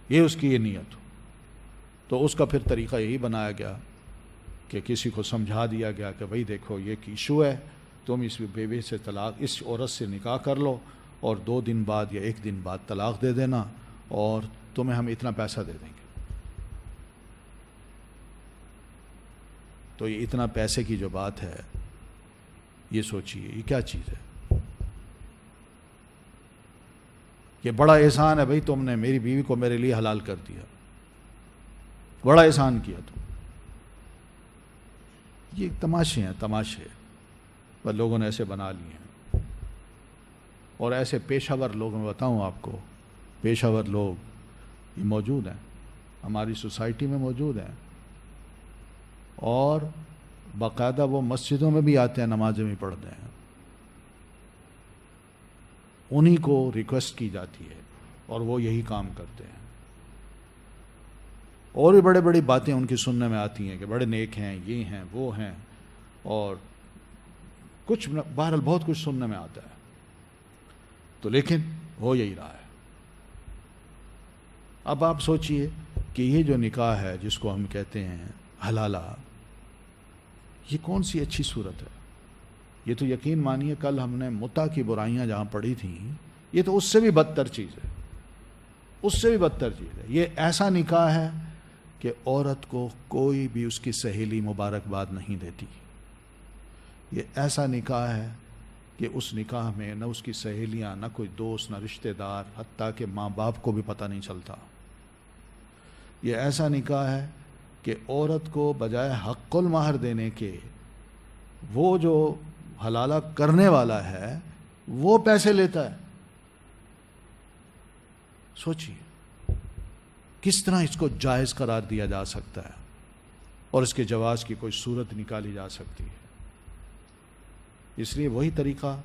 یہ اس کی یہ نیت ہو. تو اس کا پھر طریقہ یہی بنایا گیا کہ کسی کو سمجھا دیا گیا کہ بھائی دیکھو یہ ایک ایشو ہے، تم اس بیوی سے طلاق، اس عورت سے نکاح کر لو، اور 2 دن بعد یا 1 دن بعد طلاق دے دینا، اور تمہیں ہم اتنا پیسہ دے دیں گے. تو یہ اتنا پیسے کی جو بات ہے، یہ سوچیے یہ کیا چیز ہے؟ یہ بڑا احسان ہے بھائی، تم نے میری بیوی کو میرے لیے حلال کر دیا، بڑا احسان کیا تم. یہ تماشے ہیں، تماشے پر لوگوں نے ایسے بنا لیے ہیں. اور ایسے پیشہ ور لوگ، میں بتاؤں آپ کو، پیشہ ور لوگ یہ موجود ہیں ہماری سوسائٹی میں، موجود ہیں، اور باقاعدہ وہ مسجدوں میں بھی آتے ہیں، نمازیں بھی پڑھتے ہیں. انہی کو ریکویسٹ کی جاتی ہے اور وہ یہی کام کرتے ہیں. اور بھی بڑے بڑی باتیں ان کی سننے میں آتی ہیں کہ بڑے نیک ہیں، یہ ہیں، وہ ہیں، اور کچھ بہرحال بہت کچھ سننے میں آتا ہے. تو لیکن ہو یہی رہا ہے. اب آپ سوچئے کہ یہ جو نکاح ہے جس کو ہم کہتے ہیں حلالہ، یہ کون سی اچھی صورت ہے؟ یہ تو یقین مانیے کل ہم نے متع کی برائیاں جہاں پڑھی تھیں، یہ تو اس سے بھی بدتر چیز ہے، اس سے بھی بدتر چیز ہے۔ یہ ایسا نکاح ہے کہ عورت کو کوئی بھی اس کی سہیلی مبارکباد نہیں دیتی۔ یہ ایسا نکاح ہے کہ اس نکاح میں نہ اس کی سہیلیاں، نہ کوئی دوست، نہ رشتہ دار، حتیٰ کہ ماں باپ کو بھی پتہ نہیں چلتا۔ یہ ایسا نکاح ہے کہ عورت کو بجائے حق المہر دینے کے، وہ جو حلالہ کرنے والا ہے وہ پیسے لیتا ہے۔ سوچیے کس طرح اس کو جائز قرار دیا جا سکتا ہے اور اس کے جواز کی کوئی صورت نکالی جا سکتی ہے۔ اس لیے وہی طریقہ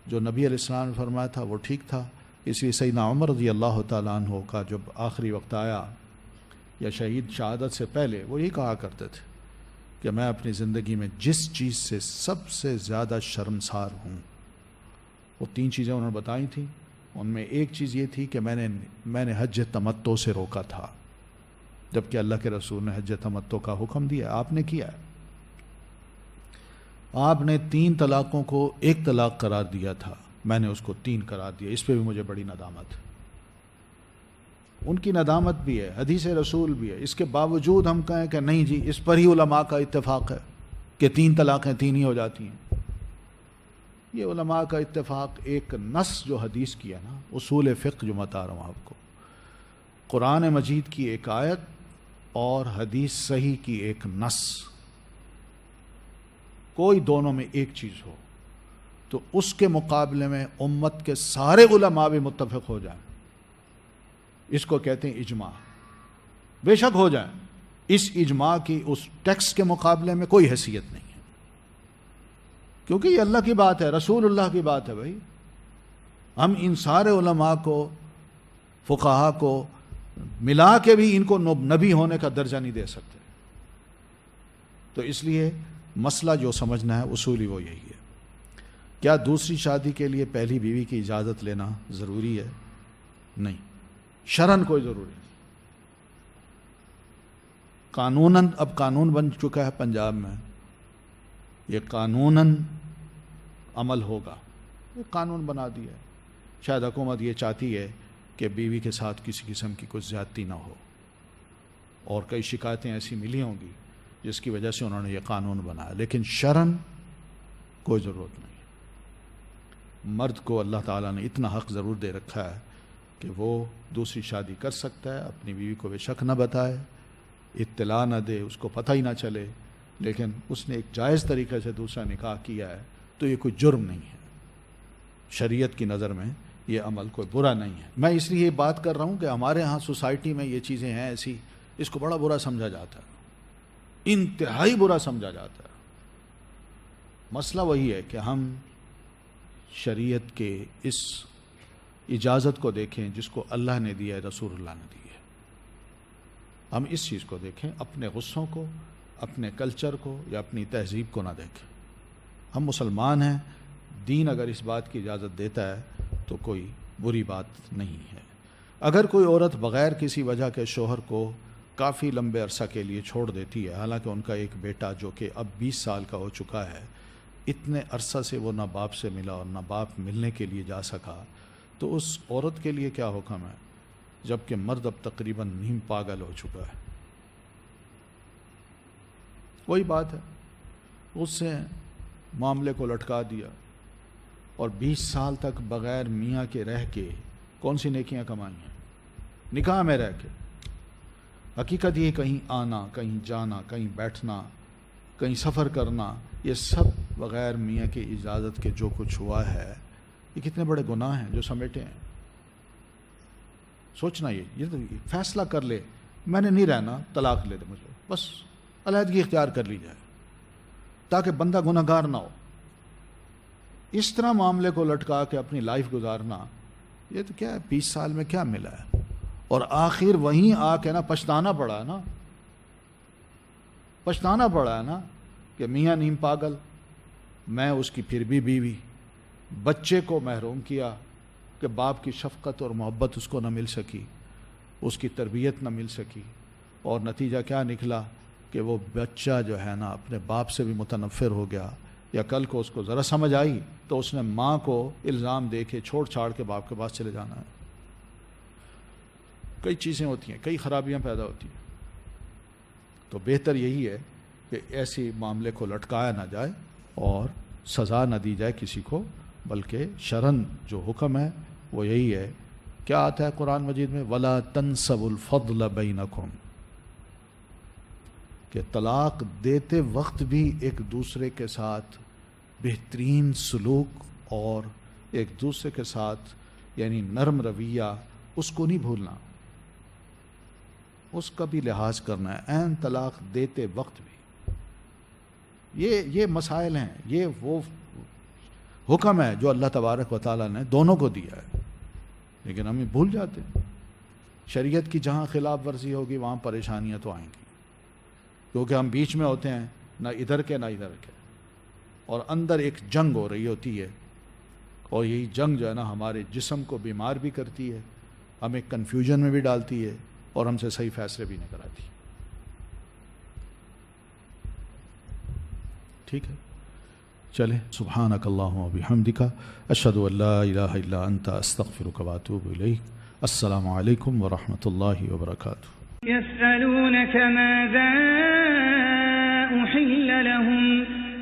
جو نبی علیہ السلام نے فرمایا تھا وہ ٹھیک تھا۔ اس لیے سیدنا عمر رضی اللہ تعالیٰ عنہ کا جب آخری وقت آیا یا شہید شہادت سے پہلے، وہ یہی کہا کرتے تھے کہ میں اپنی زندگی میں جس چیز سے سب سے زیادہ شرمسار ہوں، وہ 3 چیزیں انہوں نے بتائی تھیں۔ ان میں ایک چیز یہ تھی کہ میں نے حج تمتع سے روکا تھا، جبکہ اللہ کے رسول نے حج تمتع کا حکم دیا، آپ نے کیا ہے۔ آپ نے 3 طلاقوں کو 1 طلاق قرار دیا تھا، میں نے اس کو 3 قرار دیا۔ اس پہ بھی مجھے بڑی ندامت، ان کی ندامت بھی ہے، حدیث رسول بھی ہے۔ اس کے باوجود ہم کہیں کہ نہیں جی اس پر ہی علماء کا اتفاق ہے کہ 3 طلاقیں 3 ہی ہو جاتی ہیں۔ یہ علماء کا اتفاق ایک نص جو حدیث کی ہے نا، اصول فقہ جو بتا رہا ہوں آپ کو، قرآن مجید کی ایک آیت اور حدیث صحیح کی ایک نص، کوئی دونوں میں ایک چیز ہو تو اس کے مقابلے میں امت کے سارے علماء بھی متفق ہو جائیں، اس کو کہتے ہیں اجماع۔ بے شک ہو جائیں، اس اجماع کی اس ٹیکسٹ کے مقابلے میں کوئی حیثیت نہیں ہے، کیونکہ یہ اللہ کی بات ہے، رسول اللہ کی بات ہے۔ بھائی ہم ان سارے علماء کو، فقہا کو ملا کے بھی ان کو نبی ہونے کا درجہ نہیں دے سکتے۔ تو اس لیے مسئلہ جو سمجھنا ہے اصولی وہ یہی ہے۔ کیا دوسری شادی کے لیے پہلی بیوی کی اجازت لینا ضروری ہے؟ نہیں، شرعاً کوئی ضروری نہیں۔ قانوناً اب قانون بن چکا ہے پنجاب میں، یہ قانوناً عمل ہوگا، یہ قانون بنا دیا ہے۔ شاید حکومت یہ چاہتی ہے کہ بیوی کے ساتھ کسی قسم کی کوئی زیادتی نہ ہو، اور کئی شکایتیں ایسی ملی ہوں گی جس کی وجہ سے انہوں نے یہ قانون بنایا، لیکن شرعاً کوئی ضرورت نہیں ہے۔ مرد کو اللہ تعالیٰ نے اتنا حق ضرور دے رکھا ہے کہ وہ دوسری شادی کر سکتا ہے، اپنی بیوی کو بے شک نہ بتائے، اطلاع نہ دے، اس کو پتہ ہی نہ چلے، لیکن اس نے ایک جائز طریقے سے دوسرا نکاح کیا ہے تو یہ کوئی جرم نہیں ہے، شریعت کی نظر میں یہ عمل کوئی برا نہیں ہے۔ میں اس لیے یہ بات کر رہا ہوں کہ ہمارے ہاں سوسائٹی میں یہ چیزیں ہیں ایسی، اس کو بڑا برا سمجھا جاتا ہے، انتہائی برا سمجھا جاتا ہے۔ مسئلہ وہی ہے کہ ہم شریعت کے اس اجازت کو دیکھیں جس کو اللہ نے دیا ہے، رسول اللہ نے دی ہے۔ ہم اس چیز کو دیکھیں، اپنے غصوں کو، اپنے کلچر کو یا اپنی تہذیب کو نہ دیکھیں۔ ہم مسلمان ہیں، دین اگر اس بات کی اجازت دیتا ہے تو کوئی بری بات نہیں ہے۔ اگر کوئی عورت بغیر کسی وجہ کے شوہر کو کافی لمبے عرصہ کے لیے چھوڑ دیتی ہے، حالانکہ ان کا ایک بیٹا جو کہ اب 20 سال کا ہو چکا ہے، اتنے عرصہ سے وہ نہ باپ سے ملا اور نہ باپ ملنے کے لیے جا سکا، تو اس عورت کے لیے کیا حکم ہے، جبکہ مرد اب تقریباً نیم پاگل ہو چکا ہے؟ وہی بات ہے، اس سے معاملے کو لٹکا دیا اور 20 سال تک بغیر میاں کے رہ کے کون سی نیکیاں کمائی ہیں؟ نکاح میں رہ کے۔ حقیقت یہ کہیں آنا، کہیں جانا، کہیں بیٹھنا، کہیں سفر کرنا، یہ سب بغیر میاں کی اجازت کے جو کچھ ہوا ہے، یہ کتنے بڑے گناہ ہیں جو سمیٹے ہیں۔ سوچنا یہ تو فیصلہ کر لے میں نے نہیں رہنا، طلاق لے دے مجھے، بس علیحدگی اختیار کر لی جائے تاکہ بندہ گناہ گار نہ ہو۔ اس طرح معاملے کو لٹکا کے اپنی لائف گزارنا، یہ تو کیا ہے، 20 سال میں کیا ملا ہے، اور آخر وہیں آ کے نا پچھتانا پڑا ہے نا، پچھتانا پڑا ہے نا کہ میاں نیم پاگل، میں اس کی پھر بھی بیوی، بچے کو محروم کیا کہ باپ کی شفقت اور محبت اس کو نہ مل سکی، اس کی تربیت نہ مل سکی، اور نتیجہ کیا نکلا کہ وہ بچہ جو ہے نا اپنے باپ سے بھی متنفر ہو گیا، یا کل کو اس کو ذرا سمجھ آئی تو اس نے ماں کو الزام دے کے چھوڑ چھاڑ کے باپ کے پاس چلے جانا ہے. کئی چیزیں ہوتی ہیں، کئی خرابیاں پیدا ہوتی ہیں. تو بہتر یہی ہے کہ ایسی معاملے کو لٹکایا نہ جائے اور سزا نہ دی جائے کسی کو، بلکہ شرعاً جو حکم ہے وہ یہی ہے. کیا آتا ہے قرآن مجید میں؟ وَلَا تَنْسَبُوا الْفَضْلَ بَيْنَكُمْ، کہ طلاق دیتے وقت بھی ایک دوسرے کے ساتھ بہترین سلوک اور ایک دوسرے کے ساتھ یعنی نرم رویہ اس کو نہیں بھولنا، اس کا بھی لحاظ کرنا ہے عین طلاق دیتے وقت بھی. یہ مسائل ہیں، یہ وہ حکم ہے جو اللہ تبارک و تعالیٰ نے دونوں کو دیا ہے، لیکن ہم بھول جاتے ہیں. شریعت کی جہاں خلاف ورزی ہوگی وہاں پریشانیاں تو آئیں گی، کیونکہ ہم بیچ میں ہوتے ہیں، نہ ادھر کے نہ ادھر کے، اور اندر ایک جنگ ہو رہی ہوتی ہے، اور یہی جنگ جو ہے نا ہمارے جسم کو بیمار بھی کرتی ہے، ہمیں کنفیوژن میں بھی ڈالتی ہے، اور ہم سے صحیح فیصلے بھی نہیں کراتی. ٹھیک ہے، چلے. سبحانک اللہم و بحمدک، اشہد ان لا الہ الا انت، استغفرک و اتوب الیک. السلام علیکم ورحمۃ اللہ وبرکاتہ. يسألونك ماذا أحل لهم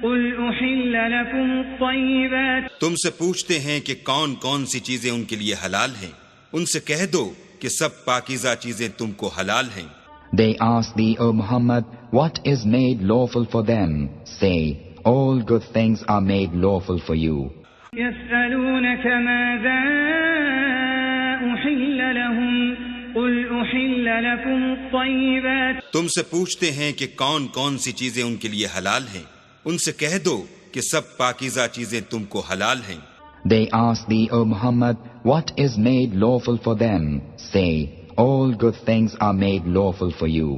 قل أحل لكم الطيبات. تم سے پوچھتے ہیں کہ کون کون سی چیزیں ان کے لیے حلال ہیں، ان سے کہہ دو کہ سب پاکیزہ چیزیں تم کو حلال ہیں. They ask thee, O Muhammad, what is made lawful for them? Say, all good things are made lawful for you. يسألونك ماذا أحل لهم قل أحل لكم الطيبات. تم سے پوچھتے ہیں کہ کون کون سی چیزیں ان کے لیے حلال ہیں، ان سے کہہ دو کہ سب پاکیزہ چیزیں تم کو حلال ہیں. They ask thee, O Muhammad, what is made lawful for them? Say, all good things are made lawful for you.